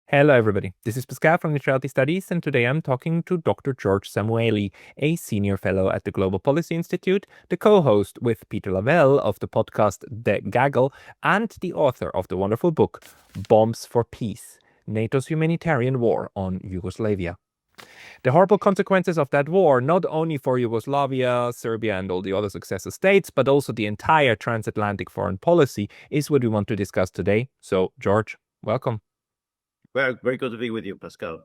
Hello, everybody. This is Pascal from Neutrality Studies, and today I'm talking to Dr. George Szamuely, a senior fellow at the Global Policy Institute, the co-host with Peter Lavel of the podcast The Gaggle, and the author of the wonderful book Bombs for Peace: NATO's Humanitarian War on Yugoslavia. The horrible consequences of that war, not only for Yugoslavia, Serbia, and all the other successor states, but also the entire transatlantic foreign policy, is what we want to discuss today. So, George, welcome. Well, very good to be with you, Pascal.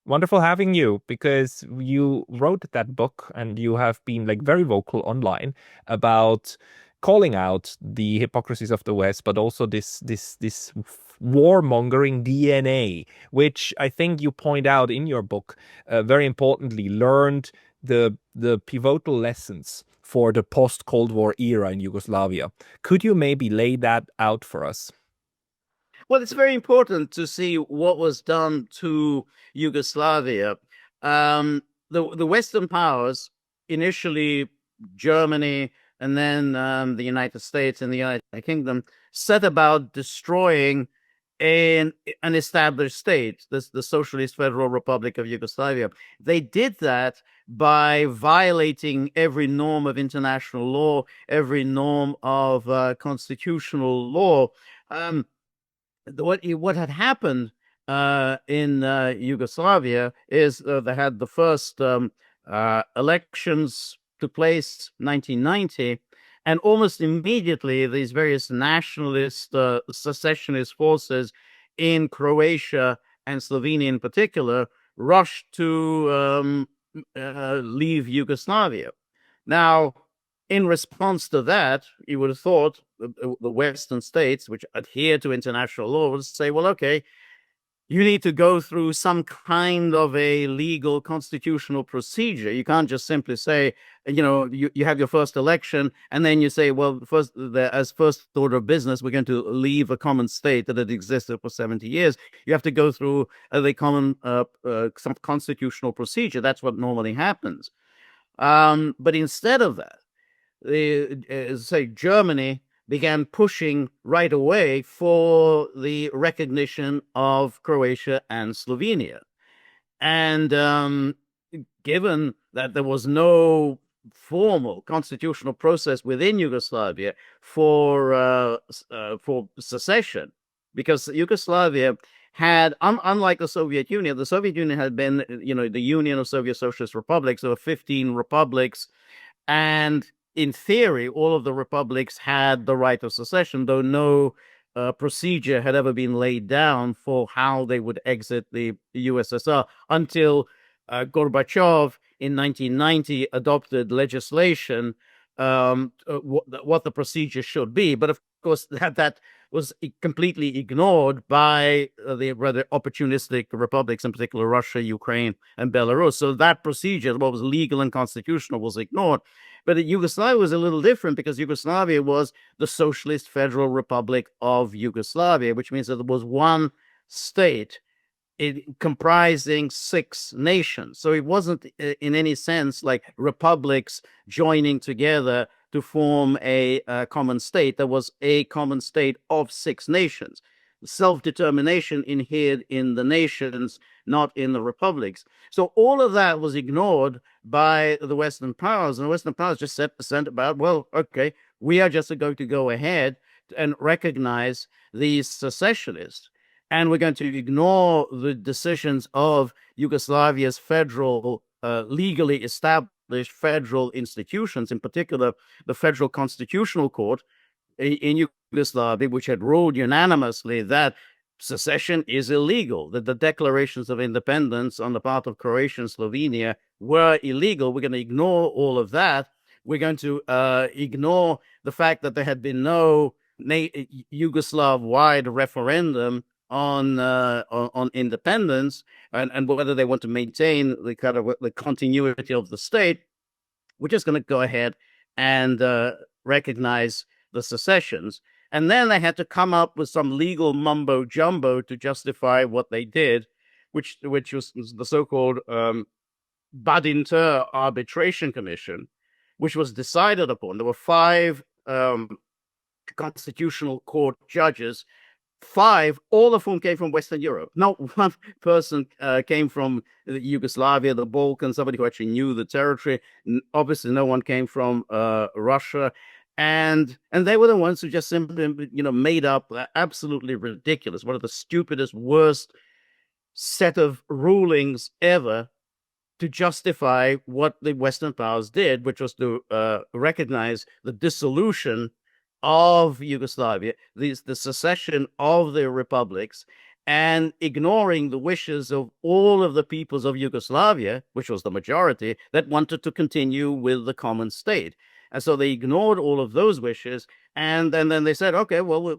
Wonderful having you, because you wrote that book and you have been very vocal online about calling out the hypocrisies of the West, but also this warmongering DNA, which I think you point out in your book, very importantly, learned the pivotal lessons for the post-Cold War era in Yugoslavia. Could you maybe lay that out for us? Well, it's very important to see what was done to Yugoslavia. The Western powers, initially Germany and then the United States and the United Kingdom, set about destroying an established state, the Socialist Federal Republic of Yugoslavia. They did that by violating every norm of international law, every norm of constitutional law. What had happened in Yugoslavia is they had the first elections took place 1990, and almost immediately these various nationalist secessionist forces in Croatia and Slovenia in particular rushed to leave Yugoslavia. Now, in response to that, you would have thought the Western states, which adhere to international law, would say, well, okay, you need to go through some kind of a legal constitutional procedure. You can't just simply say, you have your first election, and then you say, well, as first order of business, we're going to leave a common state that had existed for 70 years. You have to go through some constitutional procedure. That's what normally happens. But instead of that, Germany began pushing right away for the recognition of Croatia and Slovenia. And given that there was no formal constitutional process within Yugoslavia for secession, because Yugoslavia had, unlike the Soviet Union had been, the Union of Soviet Socialist Republics. There were 15 republics, and in theory, all of the republics had the right of secession, though no procedure had ever been laid down for how they would exit the USSR until Gorbachev in 1990 adopted legislation what the procedure should be. But of course, that was completely ignored by the rather opportunistic republics, in particular Russia, Ukraine, and Belarus. So that procedure, what was legal and constitutional, was ignored. But Yugoslavia was a little different because Yugoslavia was the Socialist Federal Republic of Yugoslavia, which means that there was one state comprising 6 nations. So it wasn't in any sense like republics joining together to form a common state. There was a common state of 6 nations. Self-determination inhered in the nations, not in the republics. So all of that was ignored by the Western powers, and the Western powers just sent about, well, okay, we are just going to go ahead and recognize these secessionists, and we're going to ignore the decisions of Yugoslavia's federal, legally established federal institutions, in particular the Federal Constitutional Court in Yugoslavia, which had ruled unanimously that secession is illegal, that the declarations of independence on the part of Croatia and Slovenia were illegal. We're going to ignore all of that. We're going to ignore the fact that there had been no Yugoslav-wide referendum on independence and whether they want to maintain the kind of the continuity of the state. We're just going to go ahead and recognize the secessions. And then they had to come up with some legal mumbo jumbo to justify what they did, which was the so-called Badinter Arbitration Commission, which was decided upon. There were 5 constitutional court judges, 5, all of whom came from Western Europe. Not one person came from Yugoslavia, the Balkans, somebody who actually knew the territory. Obviously, no one came from Russia. And they were the ones who just simply, made up absolutely ridiculous, one of the stupidest, worst set of rulings ever to justify what the Western powers did, which was to recognize the dissolution of Yugoslavia, the secession of the republics, and ignoring the wishes of all of the peoples of Yugoslavia, which was the majority, that wanted to continue with the common state. And so they ignored all of those wishes. And then they said, okay, well,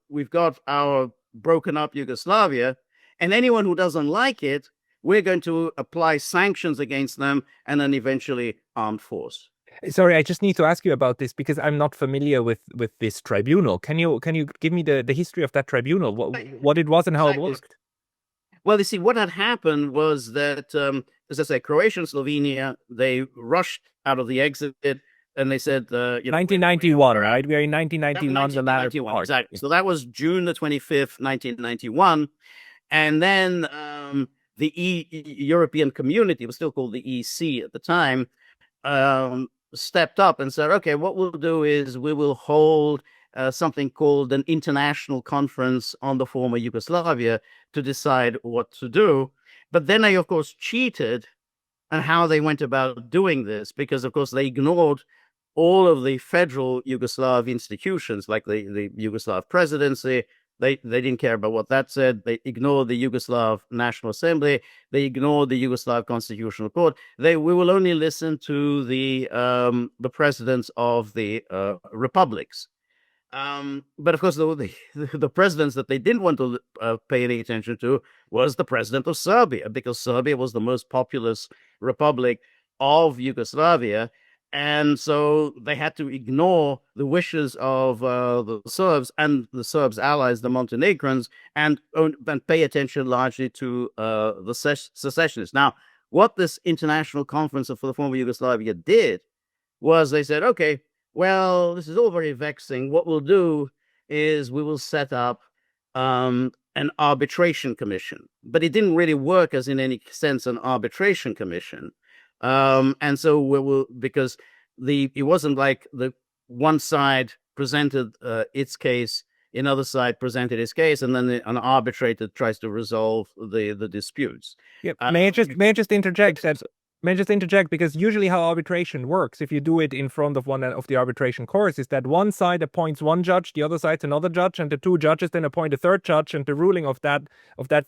we've got our broken up Yugoslavia, and anyone who doesn't like it, we're going to apply sanctions against them and then eventually armed force. Sorry, I just need to ask you about this because I'm not familiar with this tribunal. Can you give me the history of that tribunal, what it was and how it worked? Well, you see, what had happened was that, as I say, Croatia and Slovenia, they rushed out of the exit and they said, 1991, right? We are in 1991, the latter part. Exactly. So that was June the 25th, 1991. And then the European Community, it was still called the EC at the time, stepped up and said, okay, what we'll do is we will hold something called an international conference on the former Yugoslavia to decide what to do. But then they, of course, cheated on how they went about doing this, because, of course, they ignored all of the federal Yugoslav institutions, like the Yugoslav presidency. They didn't care about what that said. They ignored the Yugoslav National Assembly. They ignored the Yugoslav Constitutional Court. We will only listen to the presidents of the republics. But of course, the presidents that they didn't want to pay any attention to was the president of Serbia, because Serbia was the most populous republic of Yugoslavia. And so they had to ignore the wishes of the Serbs and the Serbs' allies, the Montenegrins, and pay attention largely to the secessionists. Now, what this International Conference for the former Yugoslavia did was they said, okay, well, this is all very vexing. What we'll do is we will set up an arbitration commission. But it didn't really work as in any sense an arbitration commission. And so because it wasn't like the one side presented its case, another side presented its case, and then an arbitrator tries to resolve the disputes. Yeah. May I just interject that? May I just interject, because usually how arbitration works, if you do it in front of one of the arbitration courts, is that one side appoints one judge, the other side's another judge, and the two judges then appoint a third judge, and the ruling of that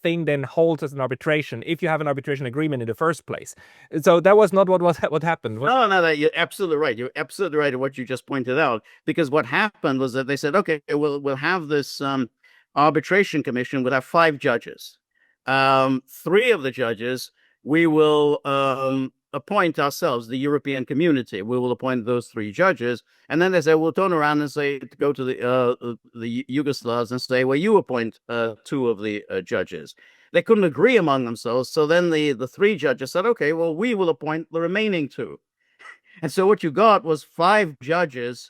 thing then holds as an arbitration if you have an arbitration agreement in the first place. So that was not what happened. No, you're absolutely right. You're absolutely right in what you just pointed out, because what happened was that they said, okay, we'll have this arbitration commission. We'll have 5 judges. 3 of the judges we will appoint ourselves, the European Community. We will appoint those 3 judges. And then they say, we'll turn around and say, go to the Yugoslavs and say, well, you appoint 2 of the judges. They couldn't agree among themselves. So then the 3 judges said, okay, well, we will appoint the remaining 2. And so what you got was 5 judges,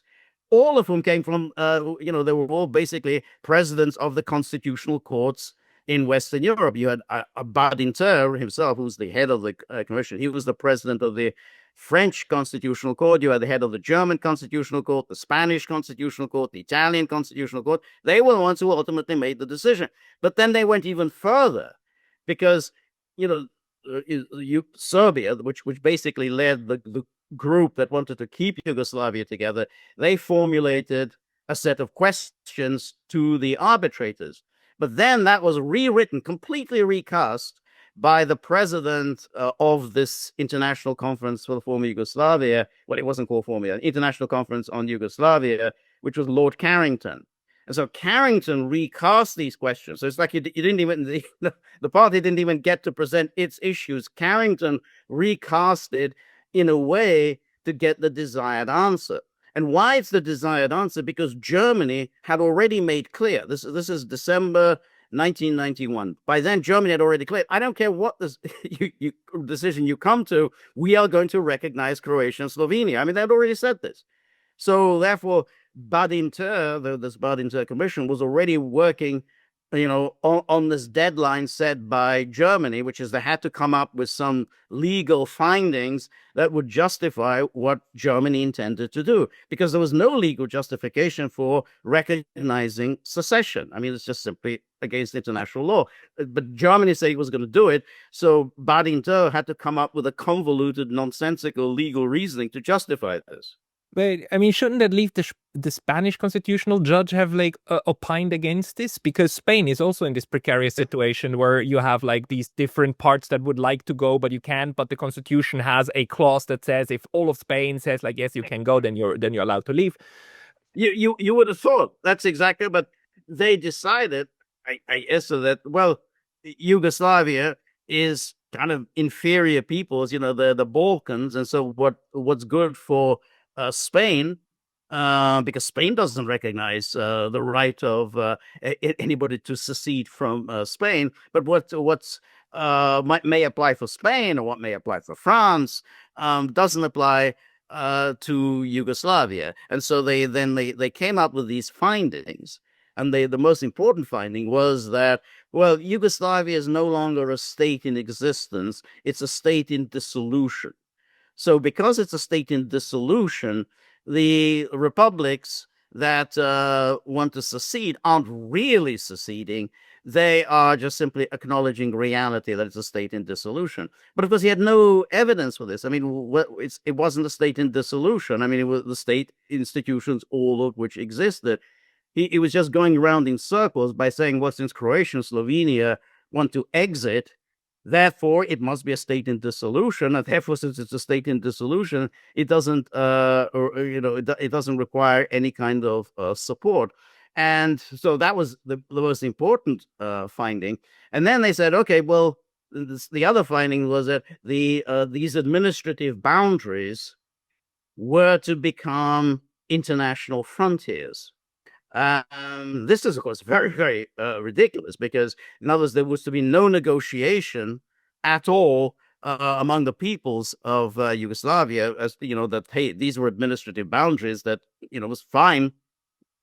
all of whom came from, they were all basically presidents of the constitutional courts in Western Europe. You had Badinter himself, who's the head of the commission. He was the president of the French Constitutional Court. You had the head of the German Constitutional Court, the Spanish Constitutional Court, the Italian Constitutional Court. They were the ones who ultimately made the decision. But then they went even further, because, Serbia, which basically led the group that wanted to keep Yugoslavia together, they formulated a set of questions to the arbitrators. But then that was rewritten, completely recast by the president of this International Conference for the former Yugoslavia. Well, it wasn't called former, International Conference on Yugoslavia, which was Lord Carrington. And so Carrington recast these questions. So it's like you didn't even, the party didn't even get to present its issues. Carrington recast it in a way to get the desired answer. And why it's the desired answer? Because Germany had already made clear, this is December 1991. By then, Germany had already cleared, I don't care what decision you come to, we are going to recognize Croatia and Slovenia. I mean, they had already said this. So therefore, this Badinter Commission was already working on this deadline set by Germany, which is they had to come up with some legal findings that would justify what Germany intended to do, because there was no legal justification for recognizing secession. I mean, it's just simply against international law. But Germany said it was going to do it, so Badinter had to come up with a convoluted, nonsensical legal reasoning to justify this. But I mean, shouldn't at least the Spanish constitutional judge have like opined against this? Because Spain is also in this precarious situation where you have like these different parts that would like to go, but you can't. But the constitution has a clause that says if all of Spain says like yes, you can go, then you're allowed to leave. You would have thought that's exactly, but they decided, I guess, so that well, Yugoslavia is kind of inferior peoples, the Balkans, and so what's good for Spain, because Spain doesn't recognize the right of anybody to secede from Spain, but what's may apply for Spain or what may apply for France doesn't apply to Yugoslavia. And so they came up with these findings. And the most important finding was that, well, Yugoslavia is no longer a state in existence. It's a state in dissolution. So because it's a state in dissolution, the republics that want to secede aren't really seceding. They are just simply acknowledging reality that it's a state in dissolution. But of course, he had no evidence for this. I mean, it wasn't a state in dissolution. I mean, it was the state institutions, all of which existed. He was just going around in circles by saying, well, since Croatia and Slovenia want to exit, therefore it must be a state in dissolution, and therefore, since it's a state in dissolution, it doesn't, it doesn't require any kind of support. And so that was the most important finding. And then they said, okay, well, the other finding was that these administrative boundaries were to become international frontiers. This is, of course, very, very ridiculous, because, in other words, there was to be no negotiation at all among the peoples of Yugoslavia, as that hey, these were administrative boundaries that was fine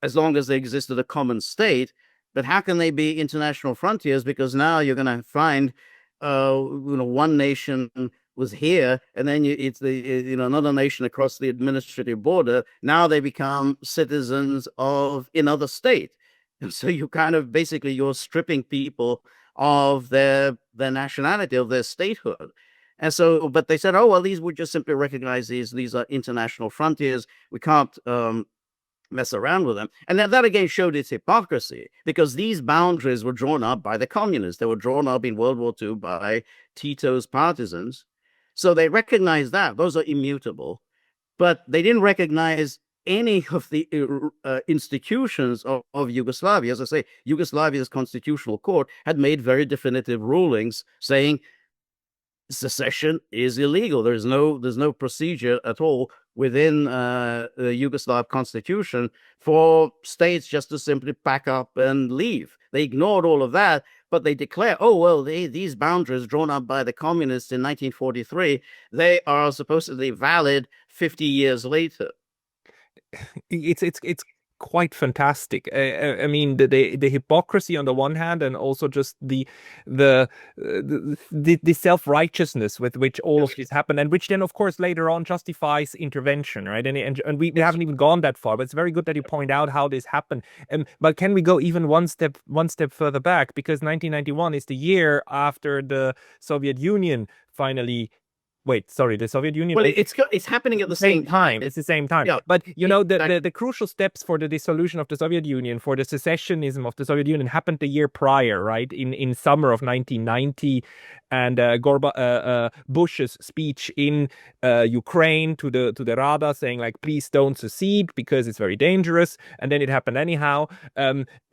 as long as they existed a common state. But how can they be international frontiers? Because now you're going to find, one nation was here, and then it's another nation across the administrative border. Now they become citizens of another state, and so you kind of basically you're stripping people of their nationality, of their statehood. And so, but they said, oh well, these would just simply recognize these are international frontiers. We can't mess around with them. And that again showed its hypocrisy, because these boundaries were drawn up by the communists. They were drawn up in World War II by Tito's partisans. So they recognized that those are immutable, but they didn't recognize any of the institutions of Yugoslavia. As I say, Yugoslavia's constitutional court had made very definitive rulings saying secession is illegal. There's no procedure at all within the Yugoslav constitution for states just to simply pack up and leave. They ignored all of that, but they declare, oh, well, these boundaries drawn up by the communists in 1943, they are supposedly valid 50 years later. It's quite fantastic. I mean, the hypocrisy on the one hand, and also just the self-righteousness with which all of this happened, and which then, of course, later on justifies intervention, right? And we haven't even gone that far, but it's very good that you point out how this happened. But can we go even one step further back? Because 1991 is the year after the Soviet Union finally. Wait, sorry, the Soviet Union. Well, it's happening at the same time. It's the same time. Yeah. But the crucial steps for the dissolution of the Soviet Union, for the secessionism of the Soviet Union, happened the year prior, right? In summer of 1990, and Bush's speech in Ukraine to the Rada, saying like, please don't secede because it's very dangerous. And then it happened anyhow.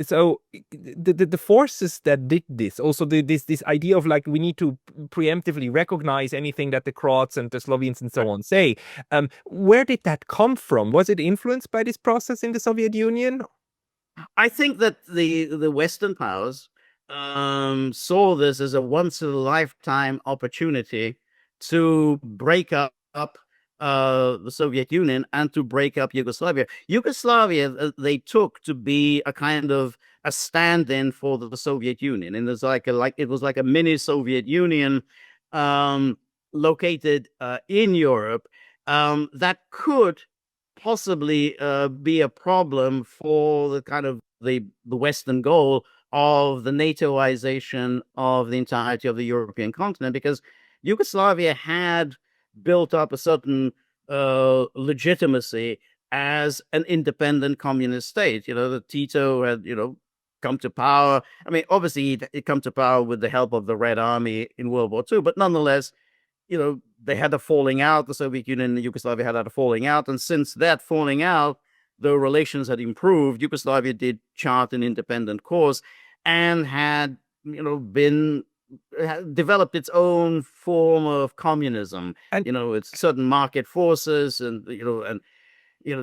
So the forces that did this, also this idea of like we need to preemptively recognize anything that the Croats and the Slovenes and so on say. Where did that come from? Was it influenced by this process in the Soviet Union? I think that the Western powers saw this as a once-in-a-lifetime opportunity to break up the Soviet Union and to break up Yugoslavia. Yugoslavia, they took to be a kind of a stand-in for the Soviet Union, and it was like a mini Soviet Union located in Europe that could possibly be a problem for the kind of the Western goal of the NATOization of the entirety of the European continent, because Yugoslavia had built up a certain legitimacy as an independent communist state. The Tito had, come to power. I mean, obviously, he'd come to power with the help of the Red Army in World War II, but nonetheless, they had a falling out. The Soviet Union and Yugoslavia had a falling out. And since that falling out, the relations had improved. Yugoslavia did chart an independent course and had, developed its own form of communism. And It's certain market forces and,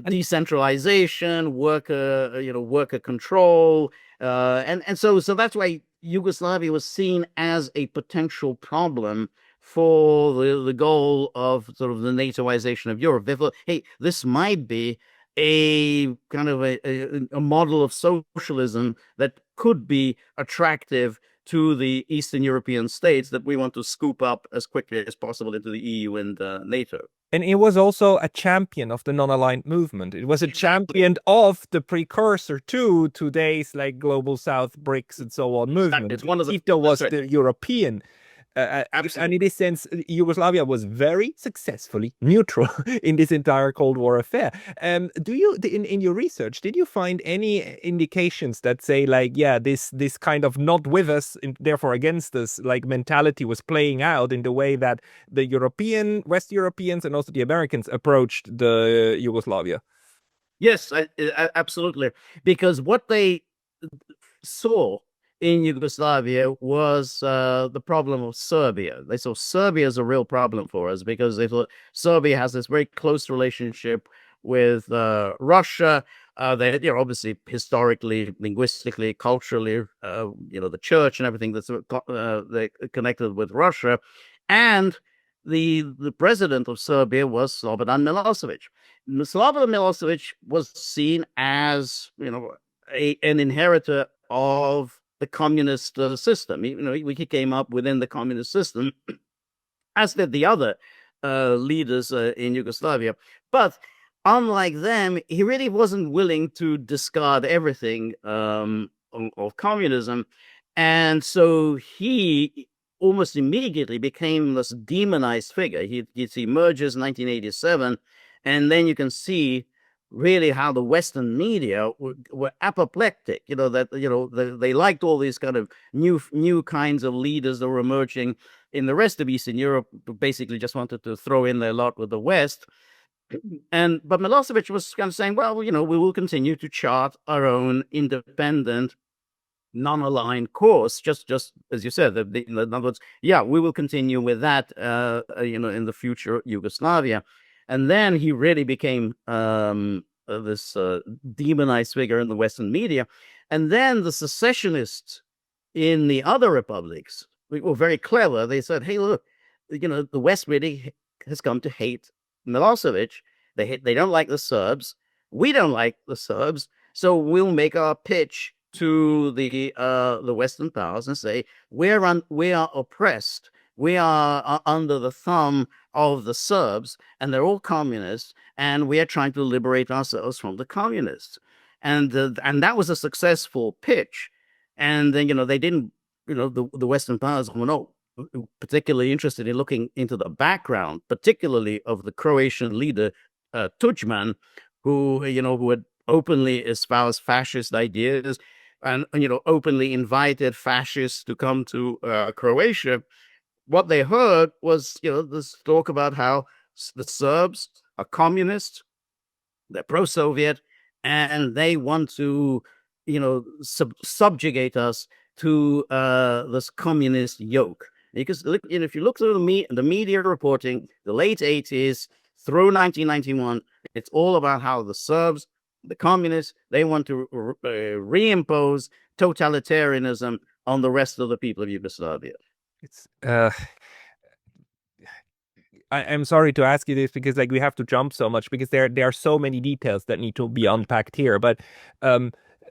decentralization, worker control. So that's why Yugoslavia was seen as a potential problem for the goal of sort of the NATOization of Europe. They thought, hey, this might be a kind of a model of socialism that could be attractive to the Eastern European states that we want to scoop up as quickly as possible into the EU and NATO. And it was also a champion of the non-aligned movement. It was a champion of the precursor to today's like Global South, BRICS, and so on movement. It's one of the, Tito was right. the European. And in this sense, Yugoslavia was very successfully neutral in this entire Cold War affair. Do you, in your research, did you find any indications that say like, yeah, this kind of not with us, and therefore against us, like mentality was playing out in the way that the West Europeans and also the Americans approached the Yugoslavia? Yes, absolutely. Because what they saw in Yugoslavia was the problem of Serbia. They saw Serbia as a real problem for us because they thought Serbia has this very close relationship with Russia. They, obviously historically, linguistically, culturally, the church and everything that's they connected with Russia, and the president of Serbia was Slobodan Milosevic. Slobodan Milosevic was seen as an inheritor of the communist system. He came up within the communist system, as did the other leaders in Yugoslavia. But unlike them, he really wasn't willing to discard everything of communism. And so he almost immediately became this demonized figure. He emerges in 1987, and then you can see really how the Western media were apoplectic. They liked all these kind of new kinds of leaders that were emerging in the rest of Eastern Europe, who basically just wanted to throw in their lot with the West. But Milosevic was kind of saying, well, we will continue to chart our own independent, non-aligned course, just as you said. In other words, yeah, we will continue with that, in the future Yugoslavia. And then he really became this demonized figure in the Western media. And then the secessionists in the other republics were very clever. They said, hey, look, the West really has come to hate Milosevic. They don't like the Serbs. We don't like the Serbs. So we'll make our pitch to the Western powers and say, we are oppressed. We are under the thumb of the Serbs, and they're all communists, and we are trying to liberate ourselves from the communists. And that was a successful pitch. And then, they didn't, the Western powers were not particularly interested in looking into the background, particularly of the Croatian leader, Tudjman, who had openly espoused fascist ideas and, openly invited fascists to come to Croatia. What they heard was, this talk about how the Serbs are communists, they're pro-Soviet, and they want to, subjugate us to this communist yoke. Because if you look through the media reporting, the late 80s through 1991, it's all about how the Serbs, the communists, they want to reimpose totalitarianism on the rest of the people of Yugoslavia. It's I'm sorry to ask you this because like we have to jump so much because there are so many details that need to be unpacked here. But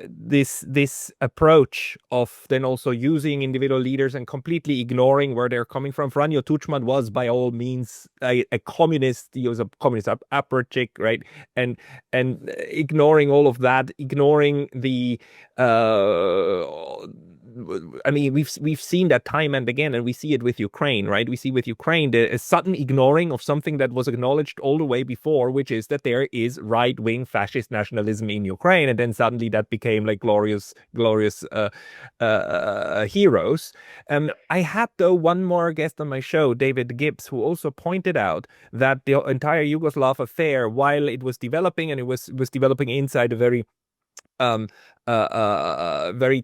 this approach of then also using individual leaders and completely ignoring where they're coming from. Franjo Tuđman was by all means a communist. He was a communist apparatchik, right? And ignoring all of that, ignoring the I mean, we've seen that time and again, and we see it with Ukraine, right? We see with Ukraine the sudden ignoring of something that was acknowledged all the way before, which is that there is right-wing fascist nationalism in Ukraine, and then suddenly that became like glorious heroes. I had though one more guest on my show, David Gibbs, who also pointed out that the entire Yugoslav affair, while it was developing, and it was developing inside a very very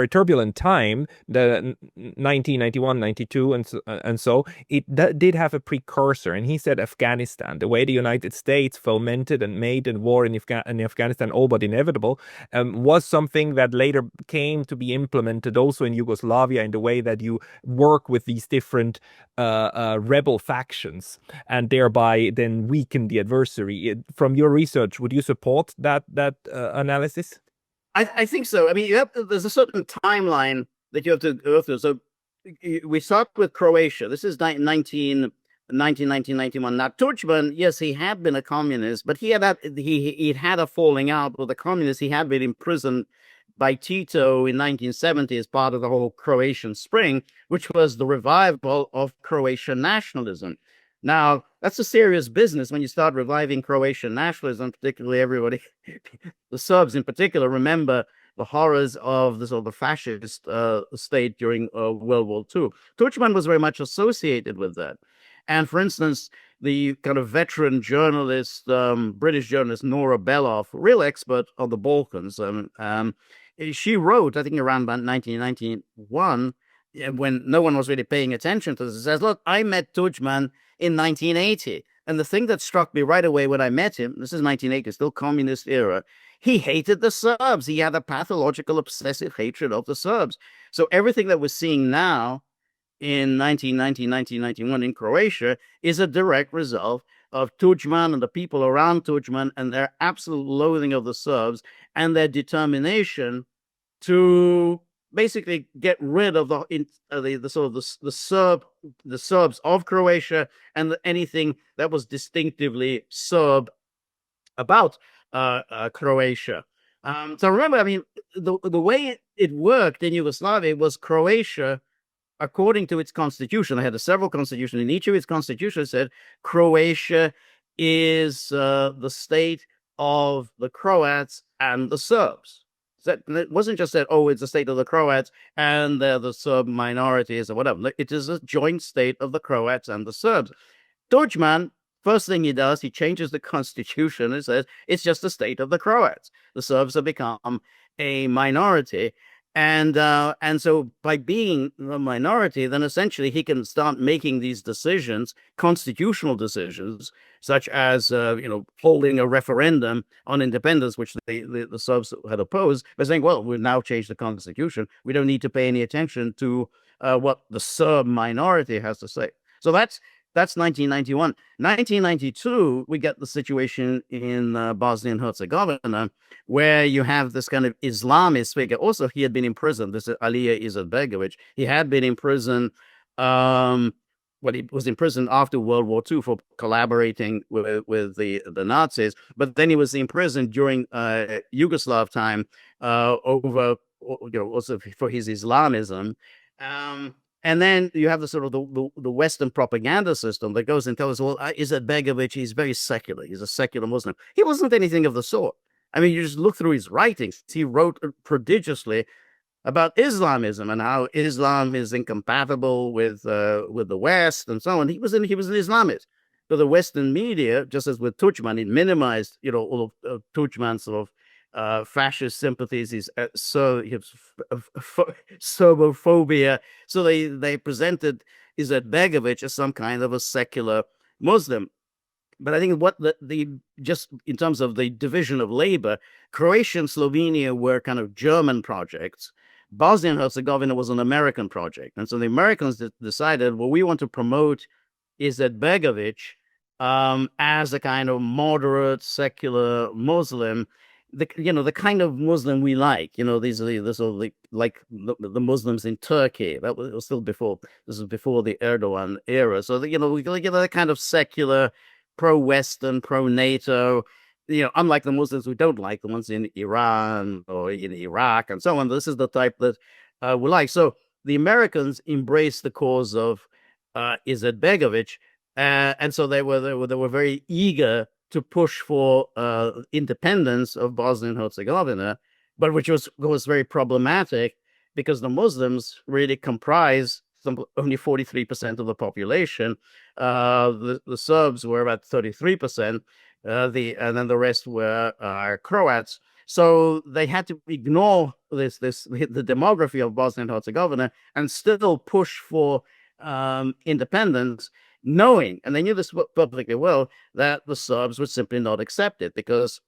turbulent time, the 1991, 92, and so it did have a precursor. And he said Afghanistan, the way the United States fomented and made a war in Afghanistan, all but inevitable, was something that later came to be implemented also in Yugoslavia, in the way that you work with these different rebel factions and thereby then weaken the adversary. From your research, would you support that analysis? I think so. I mean, there's a certain timeline that you have to go through. So we start with Croatia. This is 1991. Now, Tuđman, yes, he had been a communist, but he'd had a falling out with the communists. He had been imprisoned by Tito in 1970 as part of the whole Croatian Spring, which was the revival of Croatian nationalism. Now, that's a serious business when you start reviving Croatian nationalism, particularly everybody, the Serbs in particular, remember the horrors of the fascist state during World War II. Tuđman was very much associated with that. And for instance, the kind of veteran journalist, British journalist Nora Beloff, real expert on the Balkans, she wrote, I think around about 1991, when no one was really paying attention to this, it says, look, I met Tuđman in 1980. And the thing that struck me right away when I met him, this is 1980, still communist era, he hated the Serbs. He had a pathological, obsessive hatred of the Serbs. So everything that we're seeing now in 1990, 1991 in Croatia is a direct result of Tuđman and the people around Tuđman and their absolute loathing of the Serbs and their determination to basically get rid of the Serbs of Croatia and anything that was distinctively Serb about Croatia. So remember, I mean, the way it worked in Yugoslavia was Croatia, according to its constitution, they had several constitutions. In each of its constitutions said Croatia is the state of the Croats and the Serbs. That it wasn't just that, oh, it's the state of the Croats and they're the Serb minorities or whatever. It is a joint state of the Croats and the Serbs. Tuđman, first thing he does, he changes the constitution and says it's just the state of the Croats. The Serbs have become a minority. And so by being a minority, then essentially he can start making these decisions, constitutional decisions, such as, holding a referendum on independence, which the Serbs had opposed, by saying, well, we've now changed the constitution. We don't need to pay any attention to what the Serb minority has to say. So that's 1991. 1992, we get the situation in Bosnia and Herzegovina, where you have this kind of Islamist figure. Also, he had been in prison. This is Alija Izetbegović. He had been in prison. He was in prison after World War II for collaborating with the Nazis. But then he was in prison during Yugoslav time over, also for his Islamism. And then you have the sort of the Western propaganda system that goes and tells us, well, Izetbegović, he's very secular. He's a secular Muslim. He wasn't anything of the sort. I mean, you just look through his writings. He wrote prodigiously about Islamism and how Islam is incompatible with the West and so on. He was an Islamist. So the Western media, just as with Tuđman, it minimized, all of Tuđman's sort of fascist sympathies, his Serbophobia. So they presented Izetbegović as some kind of a secular Muslim. But I think what just in terms of the division of labor, Croatia and Slovenia were kind of German projects. Bosnia and Herzegovina was an American project. And so the Americans decided, well, we want to promote Izetbegović as a kind of moderate secular Muslim. the kind of Muslim we like. These are the sort of like the Muslims in Turkey. That was still before. This is before the Erdogan era. So we the kind of secular, pro-Western, pro-NATO. Unlike the Muslims we don't like, the ones in Iran or in Iraq and so on. This is the type that we like. So the Americans embraced the cause of Izetbegovic, and so they were very eager to push for independence of Bosnia and Herzegovina, but which was very problematic because the Muslims really comprise only 43% of the population. The Serbs were about 33%, and then the rest were Croats. So they had to ignore the demography of Bosnia and Herzegovina and still push for independence, knowing, and they knew this perfectly well, that the Serbs would simply not accept it because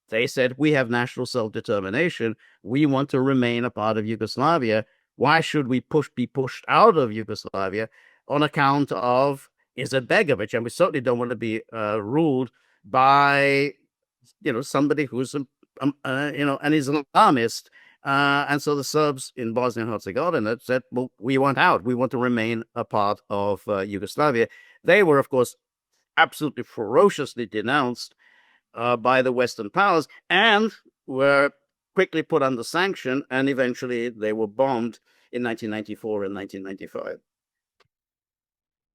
they said, we have national self-determination. We want to remain a part of Yugoslavia. Why should we be pushed out of Yugoslavia on account of Izetbegovic? And we certainly don't want to be ruled by, somebody who's, an Islamist. And so the Serbs in Bosnia and Herzegovina said, well, we want out. We want to remain a part of Yugoslavia. They were, of course, absolutely ferociously denounced by the Western powers and were quickly put under sanction. And eventually they were bombed in 1994 and 1995.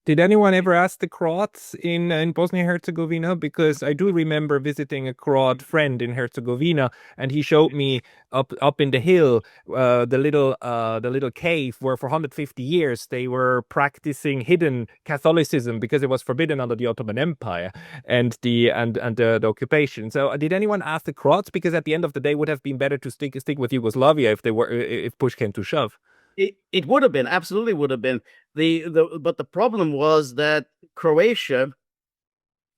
Did anyone ever ask the Croats in Bosnia and Herzegovina? Because I do remember visiting a Croat friend in Herzegovina, and he showed me up in the hill the little cave where for 150 years they were practicing hidden Catholicism because it was forbidden under the Ottoman Empire and the occupation. So did anyone ask the Croats? Because at the end of the day, it would have been better to stick with Yugoslavia if push came to shove. It would have been, absolutely would have been. But the problem was that Croatia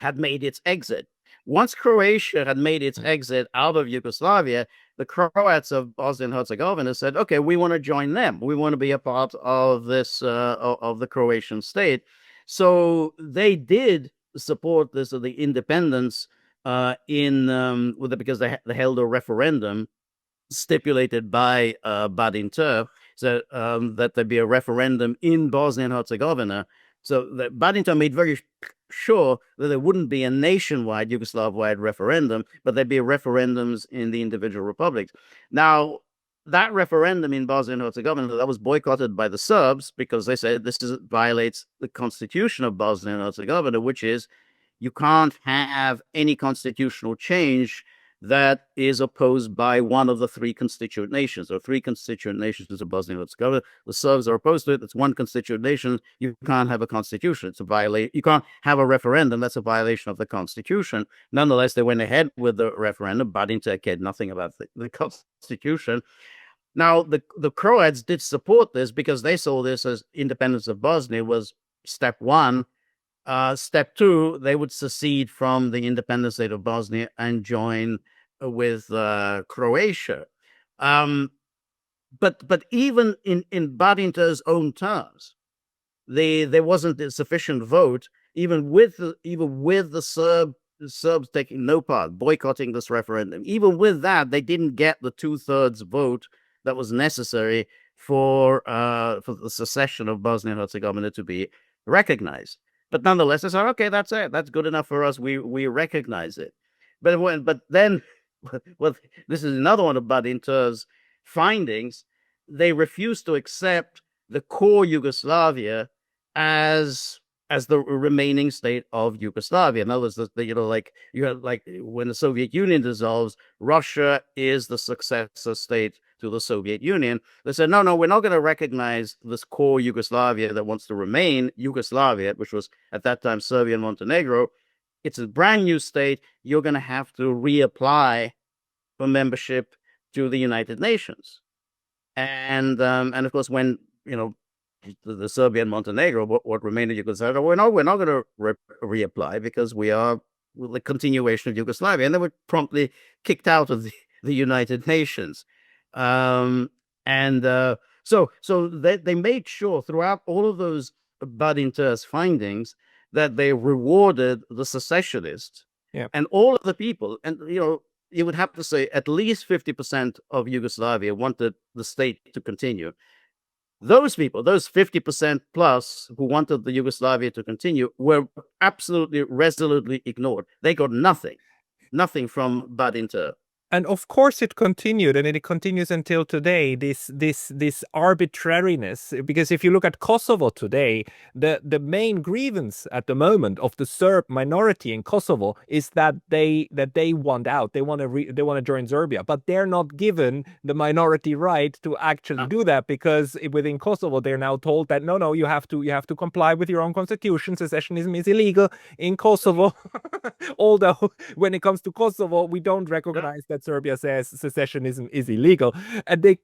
had made its exit. Once Croatia had made its exit out of Yugoslavia, the Croats of Bosnia and Herzegovina said, okay, we want to join them. We want to be a part of this, of the Croatian state. So they did support this, the independence because they held a referendum stipulated by Badinter, so that there be a referendum in Bosnia and Herzegovina. So that Badinter made very sure that there wouldn't be a nationwide Yugoslav-wide referendum, but there'd be referendums in the individual republics. Now, that referendum in Bosnia and Herzegovina, that was boycotted by the Serbs because they said violates the constitution of Bosnia and Herzegovina, which is you can't have any constitutional change that is opposed by one of the three constituent nations. There are three constituent nations of Bosnia and Herzegovina. The Serbs are opposed to it. It's one constituent nation. You can't have a constitution. It's a violation. You can't have a referendum. That's a violation of the constitution. Nonetheless, they went ahead with the referendum. Badinter cared nothing about the constitution. Now, the Croats did support this because they saw this as independence of Bosnia was step one. Step two, they would secede from the independent state of Bosnia and join with Croatia. But even in Badinter's own terms, there wasn't a sufficient vote, even with the Serbs taking no part, boycotting this referendum. Even with that, they didn't get the 2/3 vote that was necessary for the secession of Bosnia and Herzegovina to be recognized. But nonetheless, they said, okay, that's it. That's good enough for us. We recognize it. But then, well, this is another one of Badinter's findings. They refused to accept the core Yugoslavia as the remaining state of Yugoslavia. In other words, like when the Soviet Union dissolves, Russia is the successor state to the Soviet Union. They said, no, we're not going to recognize this core Yugoslavia that wants to remain Yugoslavia, which was at that time Serbia and Montenegro. It's a brand new state. You're going to have to reapply for membership to the United Nations. And of course, when the Serbia and Montenegro, what remained of Yugoslavia, we're not going to reapply because we are the continuation of Yugoslavia, and they were promptly kicked out of the United Nations. So they made sure throughout all of those Badinter's findings that they rewarded the secessionists, Yeah. and all of the people, and you would have to say at least 50% of Yugoslavia wanted the state to continue. Those people, those 50% plus who wanted the Yugoslavia to continue, were absolutely resolutely ignored. They got nothing from Badinter. And of course it continued, and it continues until today, this arbitrariness. Because if you look at Kosovo today, the main grievance at the moment of the Serb minority in Kosovo is that they want out. They want to join Serbia, but they're not given the minority right to actually do that, because within Kosovo they're now told that no, you have to comply with your own constitution. Secessionism is illegal in Kosovo. Although when it comes to Kosovo, we don't recognize that Serbia says secessionism is illegal, and they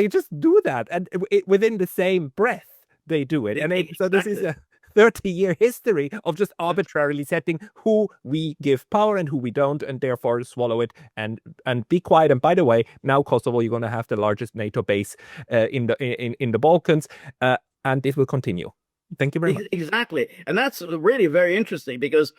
just do that, and within the same breath they do it. And so this is a 30-year history of just arbitrarily setting who we give power and who we don't, and therefore swallow it and be quiet. And by the way, now Kosovo, you're going to have the largest NATO base in the Balkans, and it will continue. Thank you very much. Exactly, and that's really very interesting, because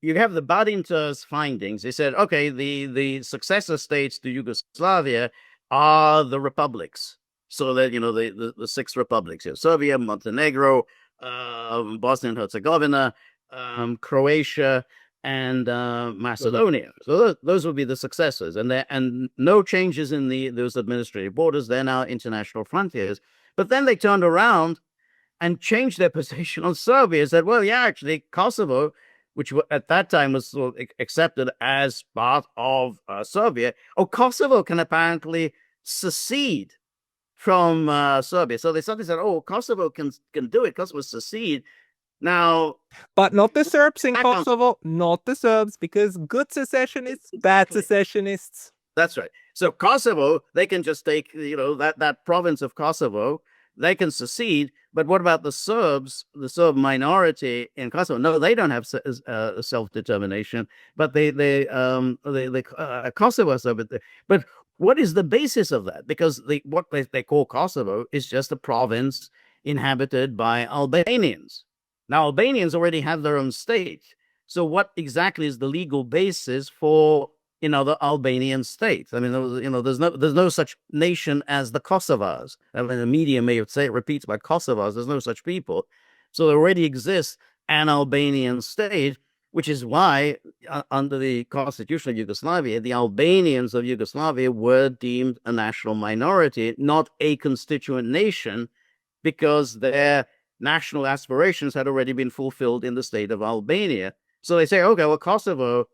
you have the Badinter's findings. They said, okay, the successor states to Yugoslavia are the republics. So that, the six republics here: Serbia, Montenegro, Bosnia and Herzegovina, Croatia, and Macedonia. So those would be the successors, and no changes in those administrative borders. They're now international frontiers. But then they turned around and changed their position on Serbia. Said, well, yeah, actually, Kosovo, which at that time was sort of accepted as part of Serbia. Oh, Kosovo can apparently secede from Serbia. So they suddenly said, oh, Kosovo can do it. Kosovo secede. Now, but not the Serbs in Kosovo, not the Serbs, because good secessionists, bad secessionists. That's right. So Kosovo, they can just take, that province of Kosovo, they can secede. But what about the Serbs, the Serb minority in Kosovo? No, they don't have self-determination, but Kosovo is over there. But what is the basis of that? Because what they call Kosovo is just a province inhabited by Albanians. Now, Albanians already have their own state. So what exactly is the legal basis for the Albanian state? I mean, there's no such nation as the Kosovars. I mean, the media may say it repeats about Kosovars. There's no such people. So there already exists an Albanian state, which is why under the constitution of Yugoslavia, the Albanians of Yugoslavia were deemed a national minority, not a constituent nation, because their national aspirations had already been fulfilled in the state of Albania. So they say, okay, well, Kosovo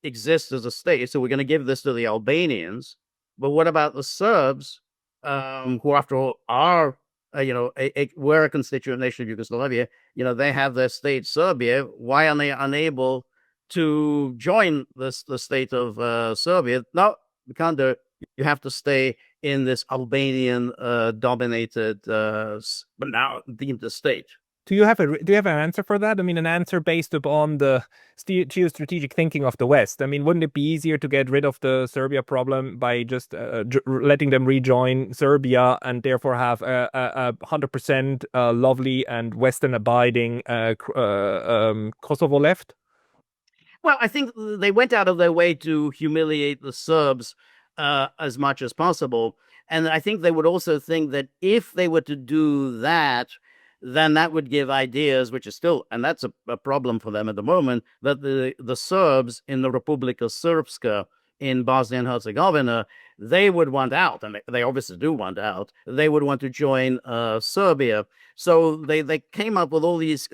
exists as a state, so we're going to give this to the Albanians. But what about the Serbs, who after all are, were a constituent nation of Yugoslavia? They have their state Serbia. Why are they unable to join the state of Serbia? No, we can't do it. You have to stay in this Albanian dominated, but now deemed a state. Do you have an answer for that? I mean, an answer based upon the geostrategic thinking of the West. I mean, wouldn't it be easier to get rid of the Serbia problem by just letting them rejoin Serbia and therefore have a 100% lovely and Western abiding Kosovo left? Well, I think they went out of their way to humiliate the Serbs as much as possible. And I think they would also think that if they were to do that, then that would give ideas, which is still, and that's a problem for them at the moment, that the Serbs in the Republika Srpska in Bosnia and Herzegovina, they would want out, and they obviously do want out. They would want to join Serbia. So they came up with all these,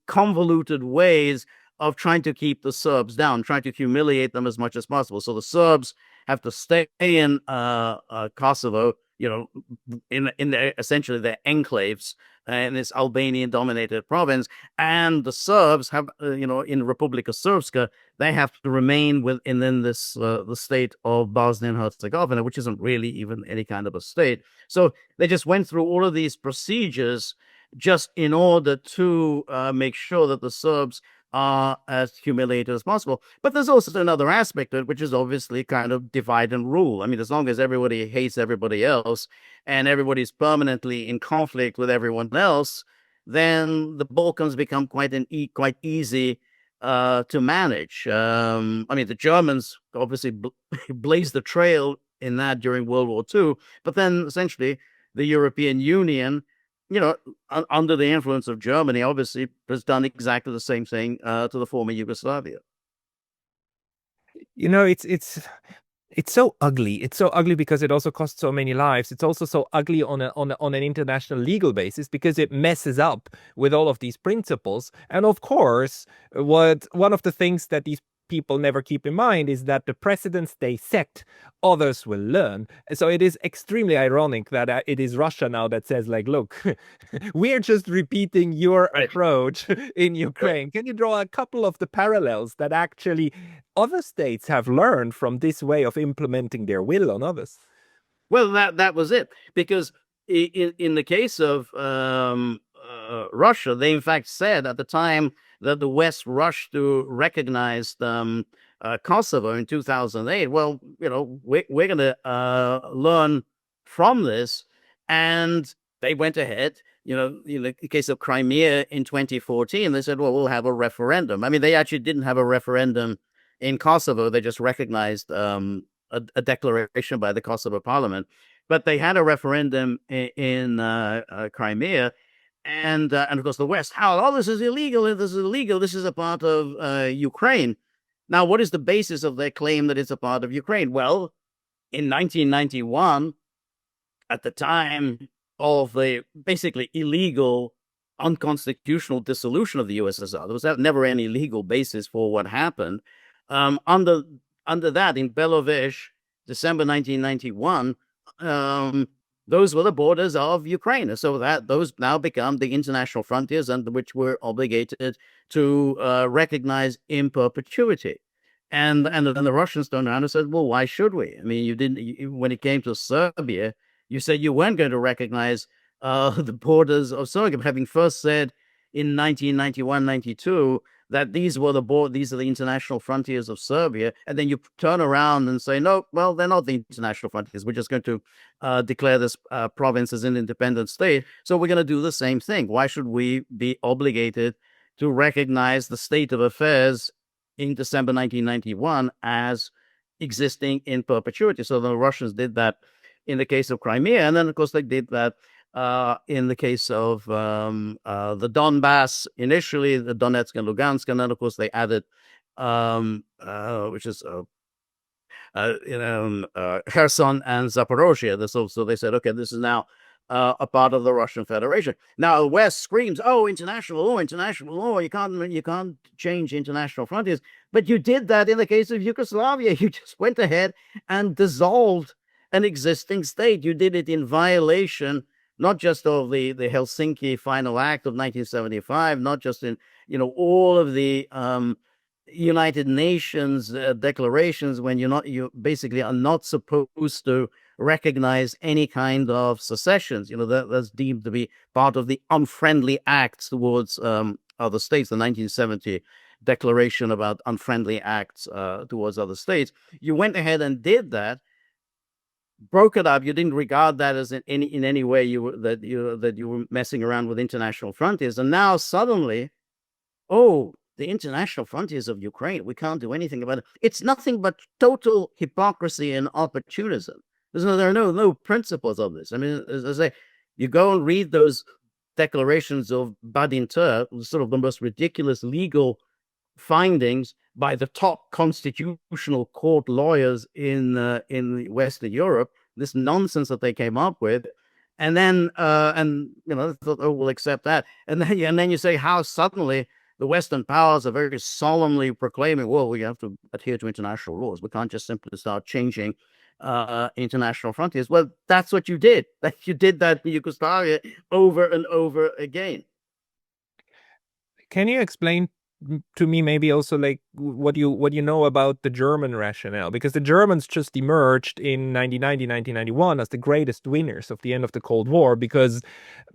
convoluted ways of trying to keep the Serbs down, trying to humiliate them as much as possible. So the Serbs have to stay in Kosovo, in essentially their enclaves in this Albanian-dominated province, and the Serbs have, in Republika Srpska, they have to remain within this the state of Bosnia and Herzegovina, which isn't really even any kind of a state. So they just went through all of these procedures just in order to make sure that the Serbs are as humiliated as possible. But there's also another aspect of it, which is obviously kind of divide and rule. I mean, as long as everybody hates everybody else and everybody's permanently in conflict with everyone else, then the Balkans become quite easy to manage. I mean, the Germans obviously blazed the trail in that during World War II, but then essentially the European Union, under the influence of Germany, obviously has done exactly the same thing to the former Yugoslavia. It's so ugly. It's so ugly because it also costs so many lives. It's also so ugly on an international legal basis because it messes up with all of these principles. And of course, one of the things that these people never keep in mind is that the precedents they set, others will learn. So it is extremely ironic that it is Russia now that says, like, look, we're just repeating your approach in Ukraine. Can you draw a couple of the parallels that actually other states have learned from this way of implementing their will on others? Well, that was it, because in the case of Russia, they in fact said at the time that the West rushed to recognize Kosovo in 2008. Well, we're going to learn from this, and they went ahead. In the case of Crimea in 2014, they said, well, we'll have a referendum. I mean, they actually didn't have a referendum in Kosovo. They just recognized a declaration by the Kosovo parliament, but they had a referendum in Crimea, and of course the West howled, "Oh, this is illegal! This is illegal! This is a part of Ukraine." Now, what is the basis of their claim that it's a part of Ukraine? Well, in 1991, at the time of the basically illegal, unconstitutional dissolution of the USSR, there was never any legal basis for what happened. Under that, in Belovesh, December 1991, those were the borders of Ukraine. So that those now become the international frontiers under which we're obligated to recognize in perpetuity. And then the Russians turned around and said, well, why should we? I mean, you didn't, when it came to Serbia, you said you weren't going to recognize the borders of Serbia, having first said in 1991, 92, that these are the international frontiers of Serbia, and then you turn around and say, no, well, they're not the international frontiers. We're just going to declare this province as an independent state. So we're going to do the same thing. Why should we be obligated to recognize the state of affairs in December 1991 as existing in perpetuity? So the Russians did that in the case of Crimea, and then, of course, they did that in the case of the Donbass, initially, the Donetsk and Lugansk, and then, of course, they added, which is Kherson and Zaporozhye. So they said, okay, this is now a part of the Russian Federation. Now, the West screams, "Oh, international law! You can't change international frontiers." But you did that in the case of Yugoslavia. You just went ahead and dissolved an existing state. You did it in violation not just of the Helsinki Final Act of 1975, not just in all of the United Nations declarations, when you basically are not supposed to recognize any kind of secessions. That's deemed to be part of the unfriendly acts towards other states. The 1970 Declaration about unfriendly acts towards other states. You went ahead and did that, broke it up. You didn't regard that as in any way you were messing around with international frontiers. And now suddenly, oh, the international frontiers of Ukraine, we can't do anything about it. It's nothing but total hypocrisy and opportunism. There are no principles of this. I mean, as I say, you go and read those declarations of Badinter, sort of the most ridiculous legal findings by the top constitutional court lawyers in Western Europe, this nonsense that they came up with, and then thought, oh, we'll accept that, and then you say how suddenly the Western powers are very solemnly proclaiming, well, we have to adhere to international laws. We can't just simply start changing international frontiers. Well, that's what you did. You did that in Yugoslavia over and over again. Can you explain to me maybe also like what you know about the German rationale? Because the Germans just emerged in 1990, 1991 as the greatest winners of the end of the Cold War, because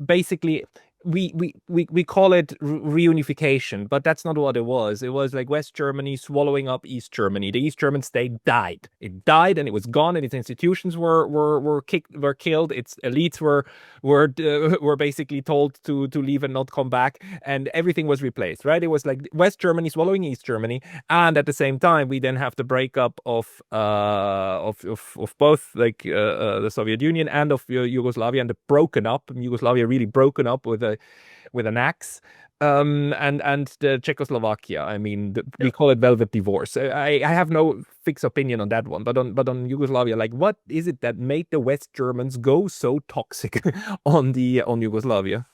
basically we call it reunification, but that's not what it was. It was like West Germany swallowing up East Germany. The East German state died. It died and it was gone, and its institutions were killed. Its elites were basically told to leave and not come back, and everything was replaced. Right? It was like West Germany swallowing East Germany, and at the same time, we then have the breakup of both the Soviet Union and of Yugoslavia, and the broken up Yugoslavia really broken up with an axe. And the Czechoslovakia. I mean, we call it velvet divorce. I have no fixed opinion on that one, but on Yugoslavia, like, what is it that made the West Germans go so toxic on Yugoslavia?